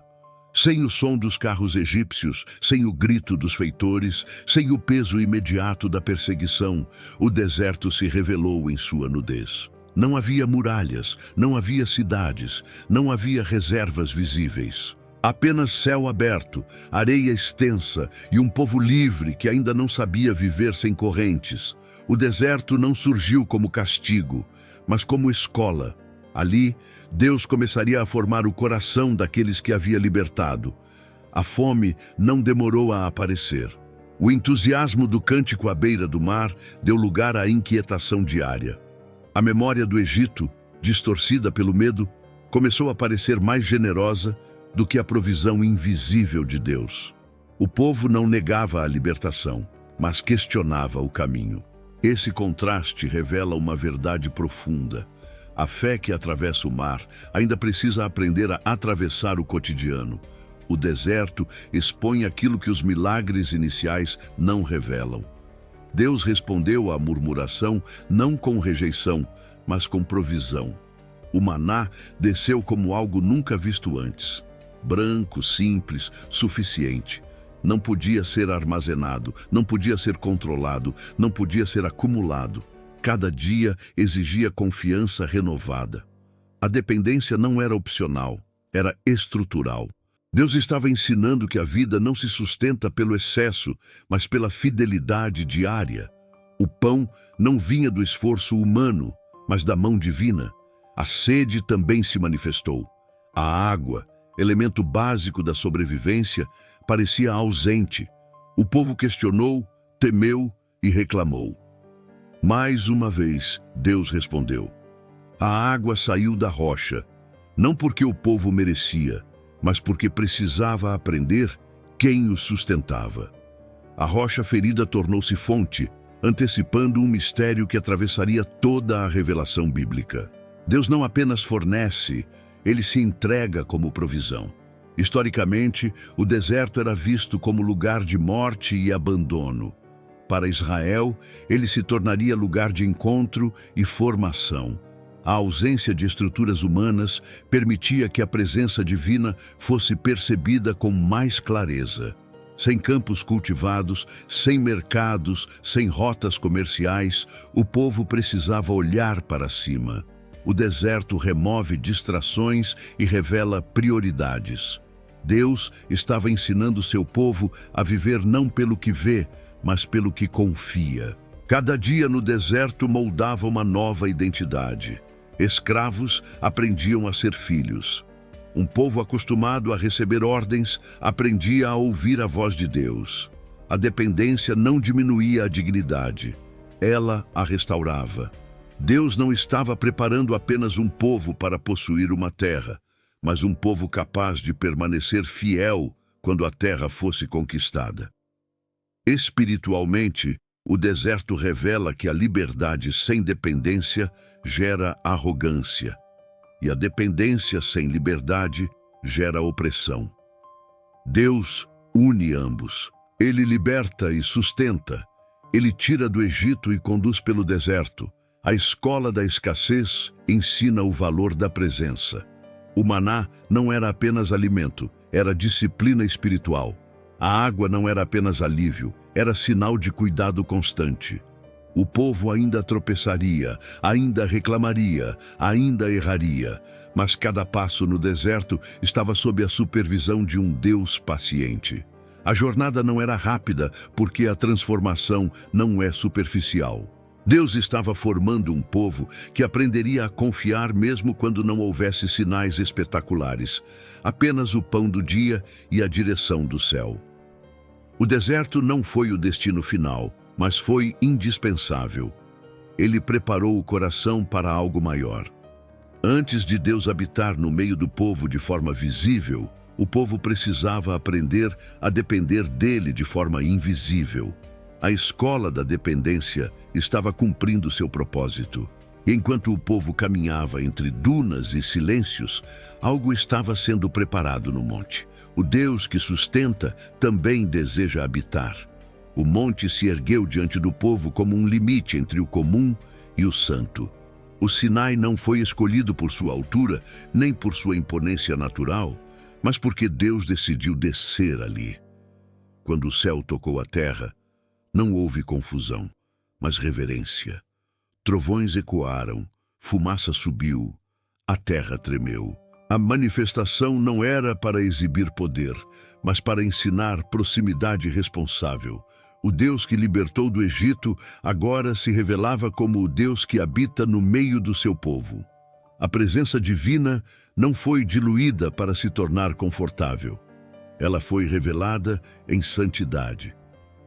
Sem o som dos carros egípcios, sem o grito dos feitores, sem o peso imediato da perseguição, o deserto se revelou em sua nudez. Não havia muralhas, não havia cidades, não havia reservas visíveis. Apenas céu aberto, areia extensa e um povo livre que ainda não sabia viver sem correntes. O deserto não surgiu como castigo, mas como escola. Ali, Deus começaria a formar o coração daqueles que havia libertado. A fome não demorou a aparecer. O entusiasmo do cântico à beira do mar deu lugar à inquietação diária. A memória do Egito, distorcida pelo medo, começou a parecer mais generosa do que a provisão invisível de Deus. O povo não negava a libertação, mas questionava o caminho. Esse contraste revela uma verdade profunda. A fé que atravessa o mar ainda precisa aprender a atravessar o cotidiano. O deserto expõe aquilo que os milagres iniciais não revelam. Deus respondeu à murmuração não com rejeição, mas com provisão. O maná desceu como algo nunca visto antes. Branco, simples, suficiente. Não podia ser armazenado, não podia ser controlado, não podia ser acumulado. Cada dia exigia confiança renovada. A dependência não era opcional, era estrutural. Deus estava ensinando que a vida não se sustenta pelo excesso, mas pela fidelidade diária. O pão não vinha do esforço humano, mas da mão divina. A sede também se manifestou. A água, elemento básico da sobrevivência, parecia ausente. O povo questionou, temeu e reclamou. Mais uma vez, Deus respondeu. A água saiu da rocha, não porque o povo merecia, mas porque precisava aprender quem o sustentava. A rocha ferida tornou-se fonte, antecipando um mistério que atravessaria toda a revelação bíblica. Deus não apenas fornece, ele se entrega como provisão. Historicamente, o deserto era visto como lugar de morte e abandono. Para Israel, ele se tornaria lugar de encontro e formação. A ausência de estruturas humanas permitia que a presença divina fosse percebida com mais clareza. Sem campos cultivados, sem mercados, sem rotas comerciais, o povo precisava olhar para cima. O deserto remove distrações e revela prioridades. Deus estava ensinando seu povo a viver não pelo que vê, mas pelo que confia. Cada dia no deserto moldava uma nova identidade. Escravos aprendiam a ser filhos. Um povo acostumado a receber ordens aprendia a ouvir a voz de Deus. A dependência não diminuía a dignidade, ela a restaurava. Deus não estava preparando apenas um povo para possuir uma terra, mas um povo capaz de permanecer fiel quando a terra fosse conquistada. Espiritualmente, o deserto revela que a liberdade sem dependência gera arrogância, e a dependência sem liberdade gera opressão. Deus une ambos. Ele liberta e sustenta. Ele tira do Egito e conduz pelo deserto. A escola da escassez ensina o valor da presença. O maná não era apenas alimento, era disciplina espiritual. A água não era apenas alívio, era sinal de cuidado constante. O povo ainda tropeçaria, ainda reclamaria, ainda erraria, mas cada passo no deserto estava sob a supervisão de um Deus paciente. A jornada não era rápida, porque a transformação não é superficial. Deus estava formando um povo que aprenderia a confiar mesmo quando não houvesse sinais espetaculares, apenas o pão do dia e a direção do céu. O deserto não foi o destino final, mas foi indispensável. Ele preparou o coração para algo maior. Antes de Deus habitar no meio do povo de forma visível, o povo precisava aprender a depender dele de forma invisível. A escola da dependência estava cumprindo seu propósito. Enquanto o povo caminhava entre dunas e silêncios, algo estava sendo preparado no monte. O Deus que sustenta também deseja habitar. O monte se ergueu diante do povo como um limite entre o comum e o santo. O Sinai não foi escolhido por sua altura, nem por sua imponência natural, mas porque Deus decidiu descer ali. Quando o céu tocou a terra, não houve confusão, mas reverência. Trovões ecoaram, fumaça subiu, a terra tremeu. A manifestação não era para exibir poder, mas para ensinar proximidade responsável. O Deus que libertou do Egito agora se revelava como o Deus que habita no meio do seu povo. A presença divina não foi diluída para se tornar confortável. Ela foi revelada em santidade.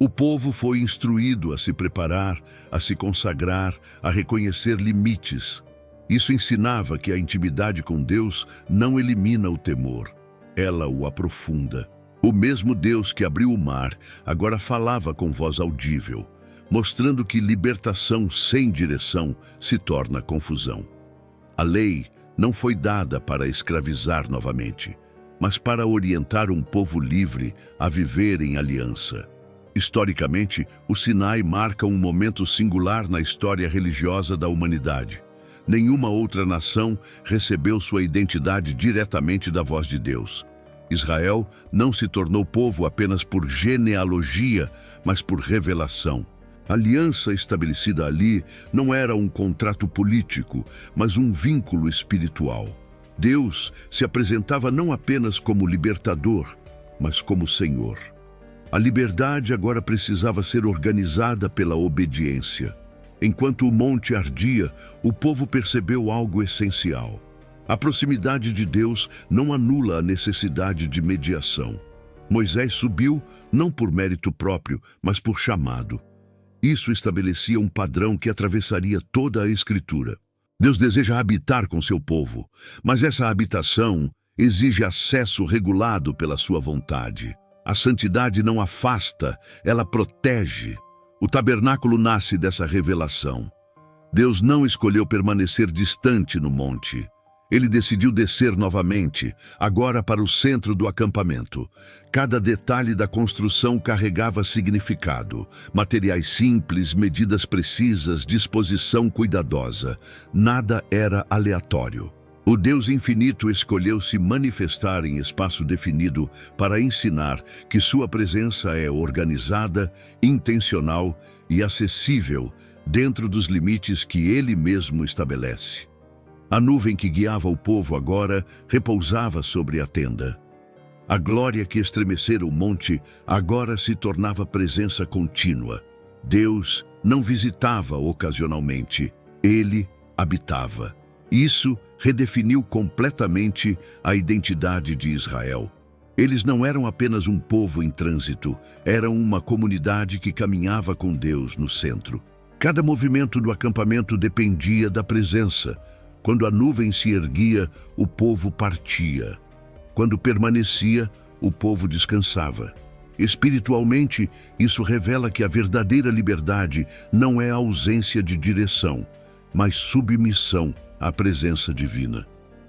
O povo foi instruído a se preparar, a se consagrar, a reconhecer limites. Isso ensinava que a intimidade com Deus não elimina o temor, ela o aprofunda. O mesmo Deus que abriu o mar agora falava com voz audível, mostrando que libertação sem direção se torna confusão. A lei não foi dada para escravizar novamente, mas para orientar um povo livre a viver em aliança. Historicamente, o Sinai marca um momento singular na história religiosa da humanidade. Nenhuma outra nação recebeu sua identidade diretamente da voz de Deus. Israel não se tornou povo apenas por genealogia, mas por revelação. A aliança estabelecida ali não era um contrato político, mas um vínculo espiritual. Deus se apresentava não apenas como libertador, mas como Senhor. A liberdade agora precisava ser organizada pela obediência. Enquanto o monte ardia, o povo percebeu algo essencial. A proximidade de Deus não anula a necessidade de mediação. Moisés subiu não por mérito próprio, mas por chamado. Isso estabelecia um padrão que atravessaria toda a Escritura. Deus deseja habitar com seu povo, mas essa habitação exige acesso regulado pela sua vontade. A santidade não afasta, ela protege. O tabernáculo nasce dessa revelação. Deus não escolheu permanecer distante no monte. Ele decidiu descer novamente, agora para o centro do acampamento. Cada detalhe da construção carregava significado. Materiais simples, medidas precisas, disposição cuidadosa. Nada era aleatório. O Deus infinito escolheu se manifestar em espaço definido para ensinar que sua presença é organizada, intencional e acessível dentro dos limites que ele mesmo estabelece. A nuvem que guiava o povo agora repousava sobre a tenda. A glória que estremecera o monte agora se tornava presença contínua. Deus não visitava ocasionalmente, ele habitava. Isso redefiniu completamente a identidade de Israel. Eles não eram apenas um povo em trânsito, eram uma comunidade que caminhava com Deus no centro. Cada movimento do acampamento dependia da presença. Quando a nuvem se erguia, o povo partia. Quando permanecia, o povo descansava. Espiritualmente, isso revela que a verdadeira liberdade não é a ausência de direção, mas submissão à presença divina.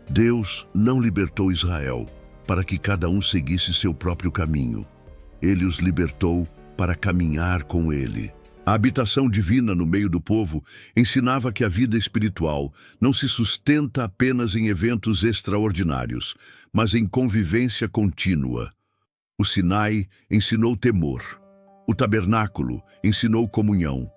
Deus não libertou Israel para que cada um seguisse seu próprio caminho. Ele os libertou para caminhar com ele. A habitação divina no meio do povo ensinava que a vida espiritual não se sustenta apenas em eventos extraordinários, mas em convivência contínua. O Sinai ensinou temor. O tabernáculo ensinou comunhão.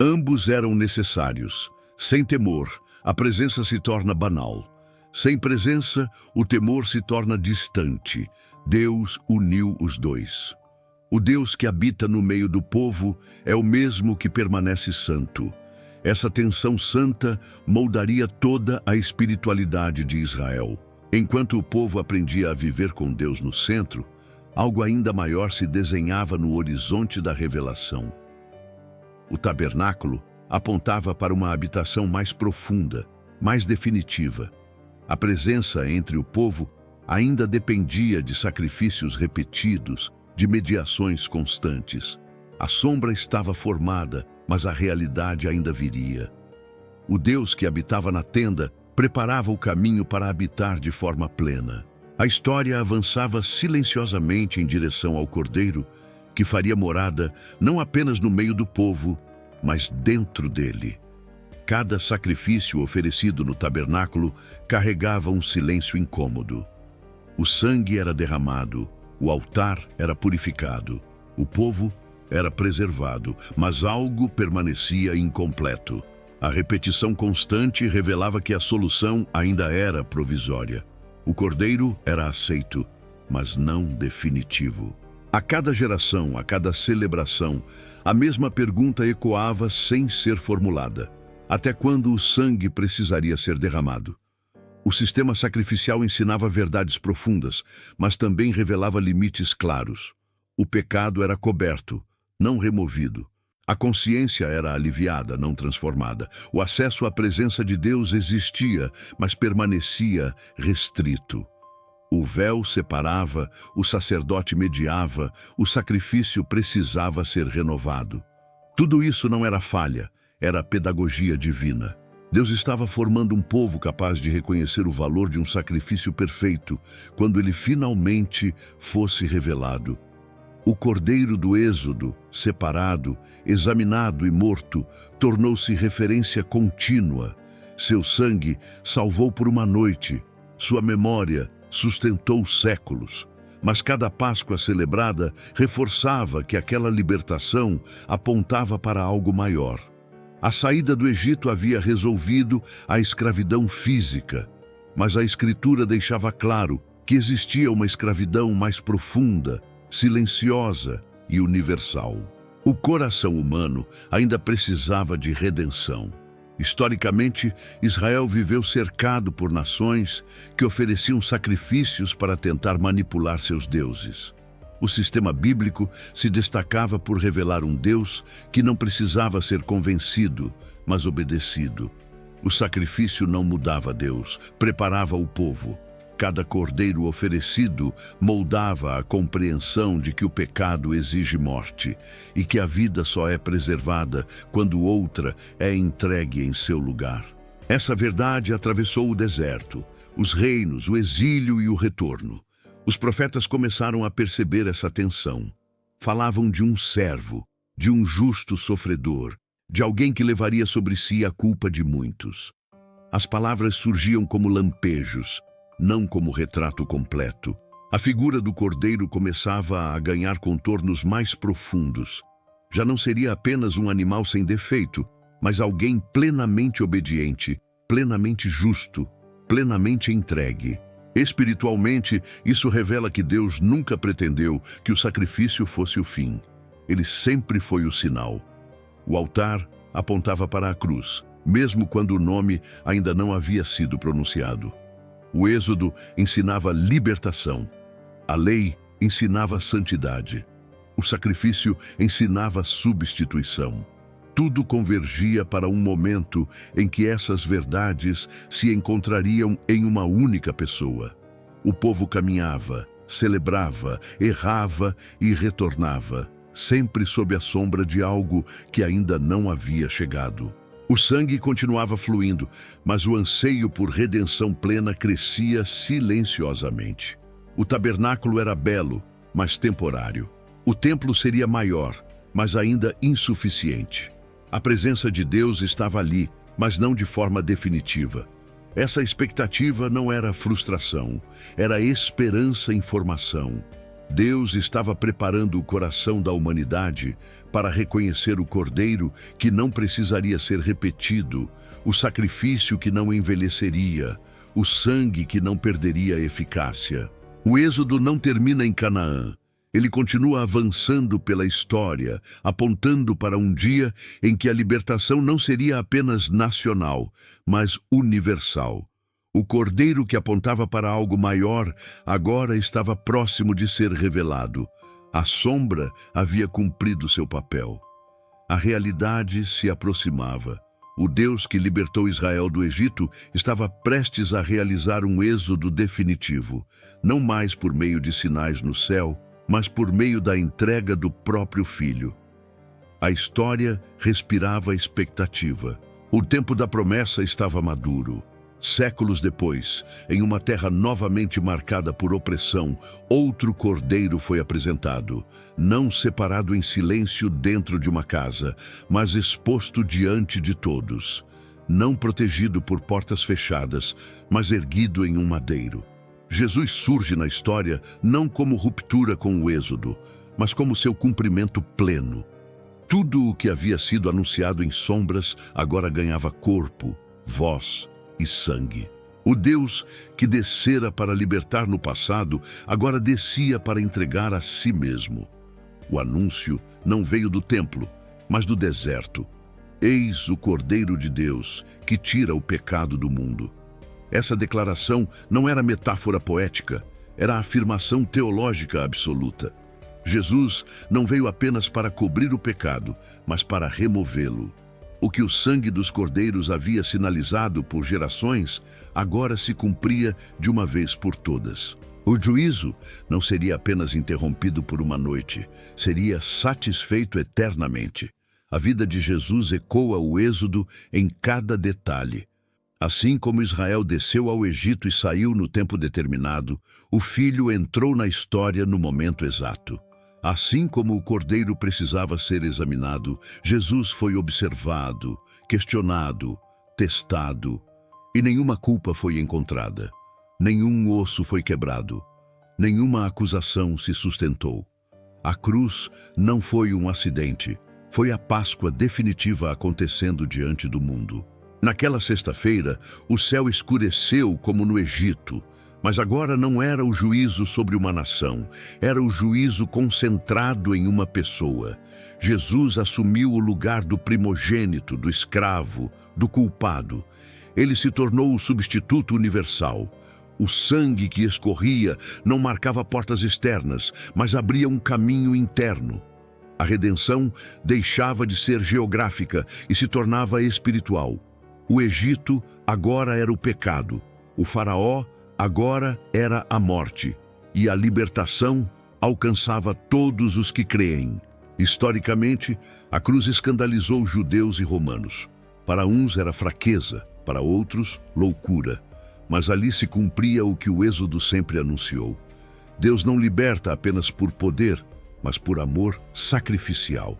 Ambos eram necessários. Sem temor, a presença se torna banal. Sem presença, o temor se torna distante. Deus uniu os dois. O Deus que habita no meio do povo é o mesmo que permanece santo. Essa tensão santa moldaria toda a espiritualidade de Israel. Enquanto o povo aprendia a viver com Deus no centro, algo ainda maior se desenhava no horizonte da revelação. O tabernáculo apontava para uma habitação mais profunda, mais definitiva. A presença entre o povo ainda dependia de sacrifícios repetidos, de mediações constantes. A sombra estava formada, mas a realidade ainda viria. O Deus que habitava na tenda preparava o caminho para habitar de forma plena. A história avançava silenciosamente em direção ao Cordeiro, que faria morada não apenas no meio do povo, mas dentro dele. Cada sacrifício oferecido no tabernáculo carregava um silêncio incômodo. O sangue era derramado, o altar era purificado, o povo era preservado, mas algo permanecia incompleto. A repetição constante revelava que a solução ainda era provisória. O cordeiro era aceito, mas não definitivo. A cada geração, a cada celebração, a mesma pergunta ecoava sem ser formulada. Até quando o sangue precisaria ser derramado? O sistema sacrificial ensinava verdades profundas, mas também revelava limites claros. O pecado era coberto, não removido. A consciência era aliviada, não transformada. O acesso à presença de Deus existia, mas permanecia restrito. O véu separava, o sacerdote mediava, o sacrifício precisava ser renovado. Tudo isso não era falha, era pedagogia divina. Deus estava formando um povo capaz de reconhecer o valor de um sacrifício perfeito quando ele finalmente fosse revelado. O Cordeiro do Êxodo, separado, examinado e morto, tornou-se referência contínua. Seu sangue salvou por uma noite, sua memória sustentou séculos. Mas cada Páscoa celebrada reforçava que aquela libertação apontava para algo maior. A saída do Egito havia resolvido a escravidão física, mas a Escritura deixava claro que existia uma escravidão mais profunda, silenciosa e universal. O coração humano ainda precisava de redenção. Historicamente, Israel viveu cercado por nações que ofereciam sacrifícios para tentar manipular seus deuses. O sistema bíblico se destacava por revelar um Deus que não precisava ser convencido, mas obedecido. O sacrifício não mudava Deus, preparava o povo. Cada cordeiro oferecido moldava a compreensão de que o pecado exige morte e que a vida só é preservada quando outra é entregue em seu lugar. Essa verdade atravessou o deserto, os reinos, o exílio e o retorno. Os profetas começaram a perceber essa tensão. Falavam de um servo, de um justo sofredor, de alguém que levaria sobre si a culpa de muitos. As palavras surgiam como lampejos, não como retrato completo. A figura do cordeiro começava a ganhar contornos mais profundos. Já não seria apenas um animal sem defeito, mas alguém plenamente obediente, plenamente justo, plenamente entregue. Espiritualmente, isso revela que Deus nunca pretendeu que o sacrifício fosse o fim. Ele sempre foi o sinal. O altar apontava para a cruz, mesmo quando o nome ainda não havia sido pronunciado. O Êxodo ensinava libertação. A lei ensinava santidade. O sacrifício ensinava substituição. Tudo convergia para um momento em que essas verdades se encontrariam em uma única pessoa. O povo caminhava, celebrava, errava e retornava, sempre sob a sombra de algo que ainda não havia chegado. O sangue continuava fluindo, mas o anseio por redenção plena crescia silenciosamente. O tabernáculo era belo, mas temporário. O templo seria maior, mas ainda insuficiente. A presença de Deus estava ali, mas não de forma definitiva. Essa expectativa não era frustração, era esperança em formação. Deus estava preparando o coração da humanidade para reconhecer o Cordeiro que não precisaria ser repetido, o sacrifício que não envelheceria, o sangue que não perderia eficácia. O Êxodo não termina em Canaã. Ele continua avançando pela história, apontando para um dia em que a libertação não seria apenas nacional, mas universal. O Cordeiro que apontava para algo maior agora estava próximo de ser revelado. A sombra havia cumprido seu papel. A realidade se aproximava. O Deus que libertou Israel do Egito estava prestes a realizar um êxodo definitivo, não mais por meio de sinais no céu, mas por meio da entrega do próprio Filho. A história respirava expectativa. O tempo da promessa estava maduro. Séculos depois, em uma terra novamente marcada por opressão, outro cordeiro foi apresentado, não separado em silêncio dentro de uma casa, mas exposto diante de todos, não protegido por portas fechadas, mas erguido em um madeiro. Jesus surge na história não como ruptura com o Êxodo, mas como seu cumprimento pleno. Tudo o que havia sido anunciado em sombras agora ganhava corpo, voz e sangue. O Deus que descera para libertar no passado, agora descia para entregar a si mesmo. O anúncio não veio do templo, mas do deserto. Eis o Cordeiro de Deus, que tira o pecado do mundo. Essa declaração não era metáfora poética, era afirmação teológica absoluta. Jesus não veio apenas para cobrir o pecado, mas para removê-lo. O que o sangue dos cordeiros havia sinalizado por gerações, agora se cumpria de uma vez por todas. O juízo não seria apenas interrompido por uma noite, seria satisfeito eternamente. A vida de Jesus ecoa o Êxodo em cada detalhe. Assim como Israel desceu ao Egito e saiu no tempo determinado, o Filho entrou na história no momento exato. Assim como o Cordeiro precisava ser examinado, Jesus foi observado, questionado, testado, e nenhuma culpa foi encontrada. Nenhum osso foi quebrado. Nenhuma acusação se sustentou. A cruz não foi um acidente, foi a Páscoa definitiva acontecendo diante do mundo. Naquela sexta-feira, o céu escureceu como no Egito, mas agora não era o juízo sobre uma nação, era o juízo concentrado em uma pessoa. Jesus assumiu o lugar do primogênito, do escravo, do culpado. Ele se tornou o substituto universal. O sangue que escorria não marcava portas externas, mas abria um caminho interno. A redenção deixava de ser geográfica e se tornava espiritual. O Egito agora era o pecado. O faraó agora era a morte. E a libertação alcançava todos os que creem. Historicamente, a cruz escandalizou judeus e romanos. Para uns era fraqueza, para outros, loucura. Mas ali se cumpria o que o Êxodo sempre anunciou. Deus não liberta apenas por poder, mas por amor sacrificial.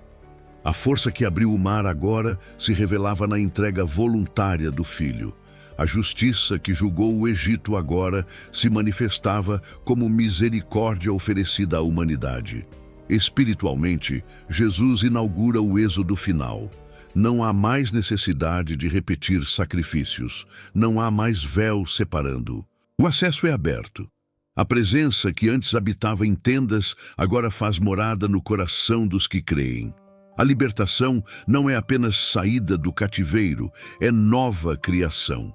A força que abriu o mar agora se revelava na entrega voluntária do Filho. A justiça que julgou o Egito agora se manifestava como misericórdia oferecida à humanidade. Espiritualmente, Jesus inaugura o êxodo final. Não há mais necessidade de repetir sacrifícios. Não há mais véu separando. O acesso é aberto. A presença que antes habitava em tendas agora faz morada no coração dos que creem. A libertação não é apenas saída do cativeiro, é nova criação.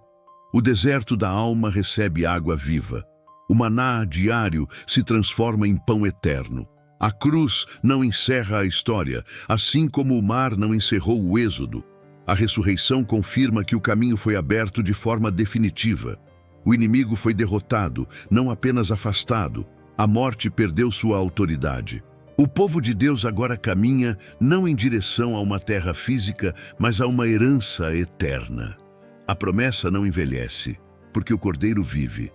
O deserto da alma recebe água viva. O maná diário se transforma em pão eterno. A cruz não encerra a história, assim como o mar não encerrou o êxodo. A ressurreição confirma que o caminho foi aberto de forma definitiva. O inimigo foi derrotado, não apenas afastado. A morte perdeu sua autoridade. O povo de Deus agora caminha não em direção a uma terra física, mas a uma herança eterna. A promessa não envelhece, porque o Cordeiro vive.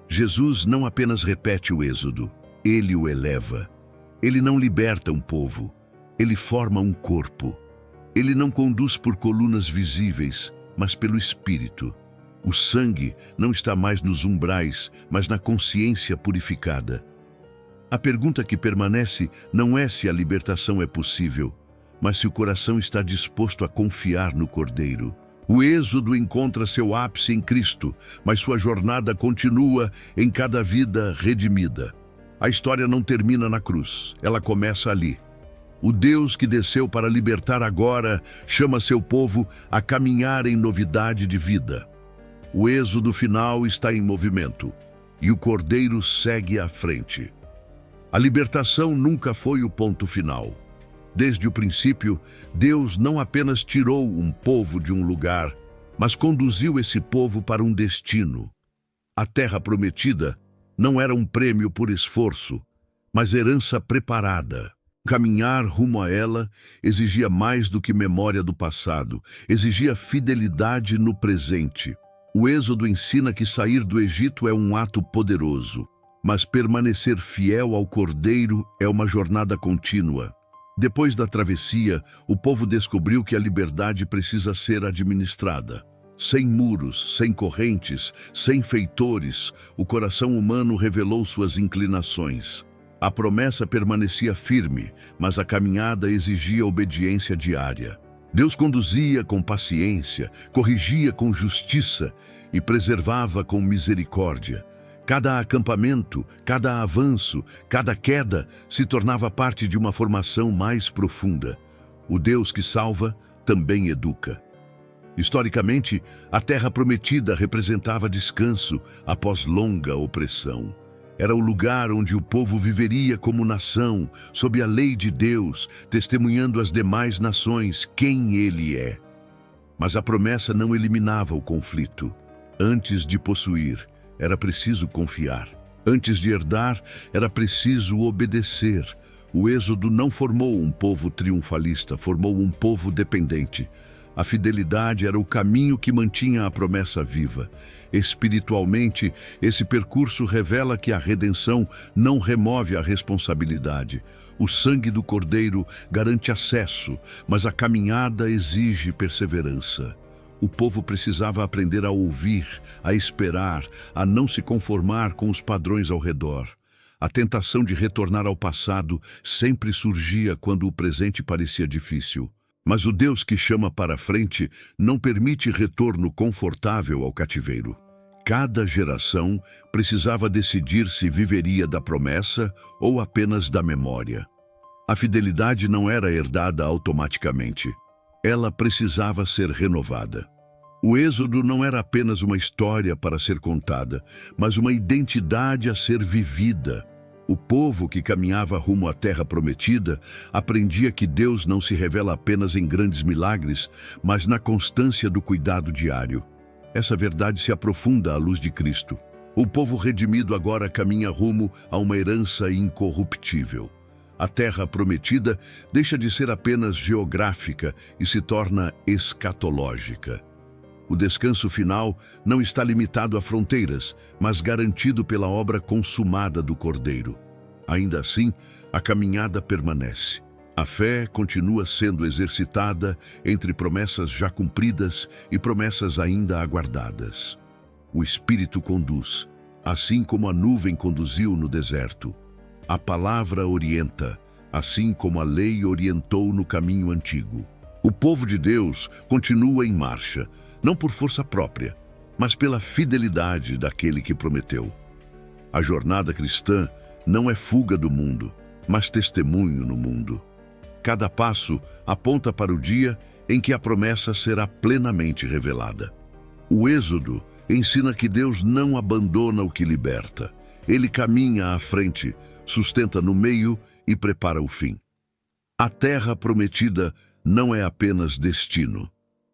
Jesus não apenas repete o êxodo, ele o eleva. Ele não liberta um povo, ele forma um corpo. Ele não conduz por colunas visíveis, mas pelo Espírito. O sangue não está mais nos umbrais, mas na consciência purificada. A pergunta que permanece não é se a libertação é possível, mas se o coração está disposto a confiar no Cordeiro. O êxodo encontra seu ápice em Cristo, mas sua jornada continua em cada vida redimida. A história não termina na cruz, ela começa ali. O Deus que desceu para libertar agora chama seu povo a caminhar em novidade de vida. O êxodo final está em movimento e o Cordeiro segue à frente. A libertação nunca foi o ponto final. Desde o princípio, Deus não apenas tirou um povo de um lugar, mas conduziu esse povo para um destino. A terra prometida não era um prêmio por esforço, mas herança preparada. Caminhar rumo a ela exigia mais do que memória do passado, exigia fidelidade no presente. O Êxodo ensina que sair do Egito é um ato poderoso, mas permanecer fiel ao Cordeiro é uma jornada contínua. Depois da travessia, o povo descobriu que a liberdade precisa ser administrada. Sem muros, sem correntes, sem feitores, o coração humano revelou suas inclinações. A promessa permanecia firme, mas a caminhada exigia obediência diária. Deus conduzia com paciência, corrigia com justiça e preservava com misericórdia. Cada acampamento, cada avanço, cada queda se tornava parte de uma formação mais profunda. O Deus que salva também educa. Historicamente, a terra prometida representava descanso após longa opressão. Era o lugar onde o povo viveria como nação, sob a lei de Deus, testemunhando às demais nações quem Ele é. Mas a promessa não eliminava o conflito. Antes de possuir, era preciso confiar. Antes de herdar, era preciso obedecer. O Êxodo não formou um povo triunfalista, formou um povo dependente. A fidelidade era o caminho que mantinha a promessa viva. Espiritualmente, esse percurso revela que a redenção não remove a responsabilidade. O sangue do Cordeiro garante acesso, mas a caminhada exige perseverança. O povo precisava aprender a ouvir, a esperar, a não se conformar com os padrões ao redor. A tentação de retornar ao passado sempre surgia quando o presente parecia difícil. Mas o Deus que chama para frente não permite retorno confortável ao cativeiro. Cada geração precisava decidir se viveria da promessa ou apenas da memória. A fidelidade não era herdada automaticamente. Ela precisava ser renovada. O Êxodo não era apenas uma história para ser contada, mas uma identidade a ser vivida. O povo que caminhava rumo à Terra Prometida aprendia que Deus não se revela apenas em grandes milagres, mas na constância do cuidado diário. Essa verdade se aprofunda à luz de Cristo. O povo redimido agora caminha rumo a uma herança incorruptível. A Terra Prometida deixa de ser apenas geográfica e se torna escatológica. O descanso final não está limitado a fronteiras, mas garantido pela obra consumada do Cordeiro. Ainda assim, a caminhada permanece. A fé continua sendo exercitada entre promessas já cumpridas e promessas ainda aguardadas. O Espírito conduz, assim como a nuvem conduziu no deserto. A palavra orienta, assim como a lei orientou no caminho antigo. O povo de Deus continua em marcha, não por força própria, mas pela fidelidade daquele que prometeu. A jornada cristã não é fuga do mundo, mas testemunho no mundo. Cada passo aponta para o dia em que a promessa será plenamente revelada. O Êxodo ensina que Deus não abandona o que liberta. Ele caminha à frente, sustenta no meio e prepara o fim. A Terra Prometida não é apenas destino,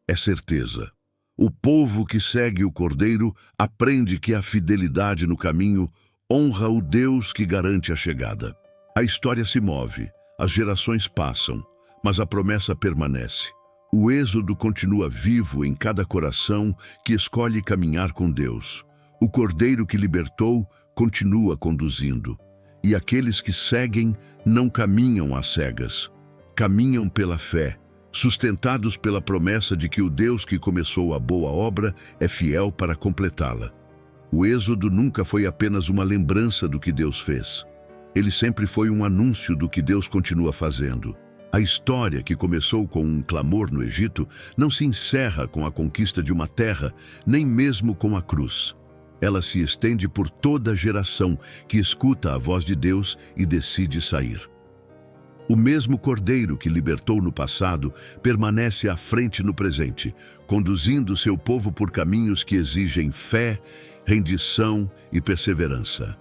é certeza. O povo que segue o Cordeiro aprende que a fidelidade no caminho honra o Deus que garante a chegada. A história se move, as gerações passam, mas a promessa permanece. O Êxodo continua vivo em cada coração que escolhe caminhar com Deus. O Cordeiro que libertou continua conduzindo. E aqueles que seguem não caminham às cegas, caminham pela fé, sustentados pela promessa de que o Deus que começou a boa obra é fiel para completá-la. O Êxodo nunca foi apenas uma lembrança do que Deus fez. Ele sempre foi um anúncio do que Deus continua fazendo. A história, que começou com um clamor no Egito, não se encerra com a conquista de uma terra, nem mesmo com a cruz. Ela se estende por toda a geração que escuta a voz de Deus e decide sair. O mesmo Cordeiro que libertou no passado permanece à frente no presente, conduzindo seu povo por caminhos que exigem fé, rendição e perseverança.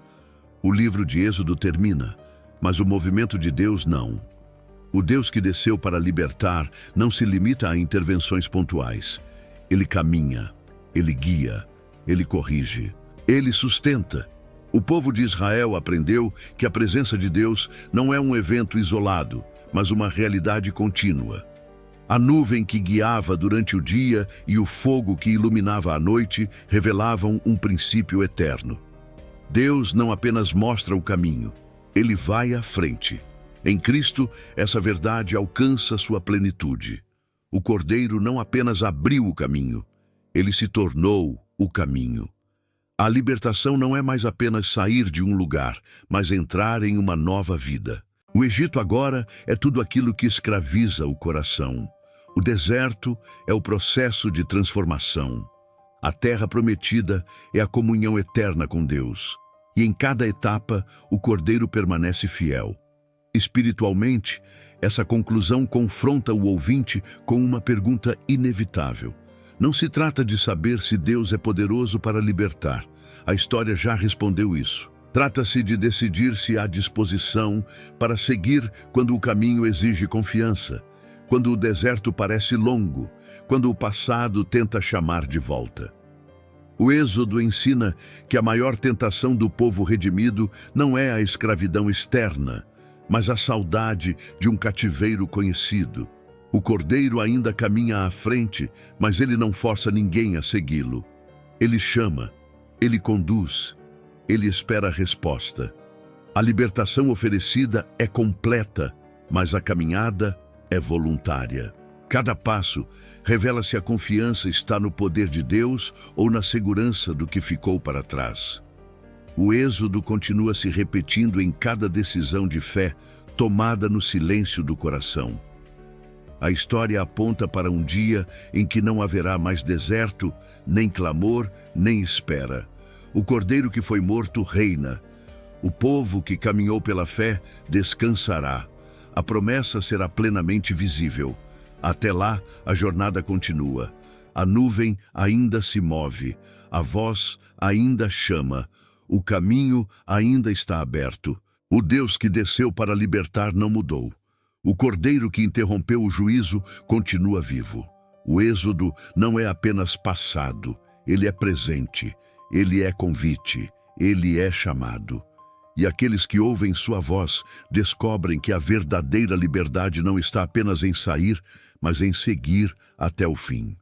O livro de Êxodo termina, mas o movimento de Deus não. O Deus que desceu para libertar não se limita a intervenções pontuais. Ele caminha, ele guia, ele corrige, ele sustenta. O povo de Israel aprendeu que a presença de Deus não é um evento isolado, mas uma realidade contínua. A nuvem que guiava durante o dia e o fogo que iluminava a noite revelavam um princípio eterno. Deus não apenas mostra o caminho, ele vai à frente. Em Cristo, essa verdade alcança sua plenitude. O Cordeiro não apenas abriu o caminho, ele se tornou o caminho. A libertação não é mais apenas sair de um lugar, mas entrar em uma nova vida. O Egito agora é tudo aquilo que escraviza o coração. O deserto é o processo de transformação. A Terra Prometida é a comunhão eterna com Deus. E em cada etapa, o Cordeiro permanece fiel. Espiritualmente, essa conclusão confronta o ouvinte com uma pergunta inevitável. Não se trata de saber se Deus é poderoso para libertar. A história já respondeu isso. Trata-se de decidir se há disposição para seguir quando o caminho exige confiança, quando o deserto parece longo, quando o passado tenta chamar de volta. O Êxodo ensina que a maior tentação do povo redimido não é a escravidão externa, mas a saudade de um cativeiro conhecido. O Cordeiro ainda caminha à frente, mas ele não força ninguém a segui-lo. Ele chama, ele conduz, ele espera a resposta. A libertação oferecida é completa, mas a caminhada é voluntária. Cada passo revela se a confiança está no poder de Deus ou na segurança do que ficou para trás. O Êxodo continua se repetindo em cada decisão de fé tomada no silêncio do coração. A história aponta para um dia em que não haverá mais deserto, nem clamor, nem espera. O Cordeiro que foi morto reina. O povo que caminhou pela fé descansará. A promessa será plenamente visível. Até lá, a jornada continua. A nuvem ainda se move, a voz ainda chama, o caminho ainda está aberto. O Deus que desceu para libertar não mudou. O Cordeiro que interrompeu o juízo continua vivo. O êxodo não é apenas passado, ele é presente, ele é convite, ele é chamado. E aqueles que ouvem sua voz descobrem que a verdadeira liberdade não está apenas em sair, mas em seguir até o fim.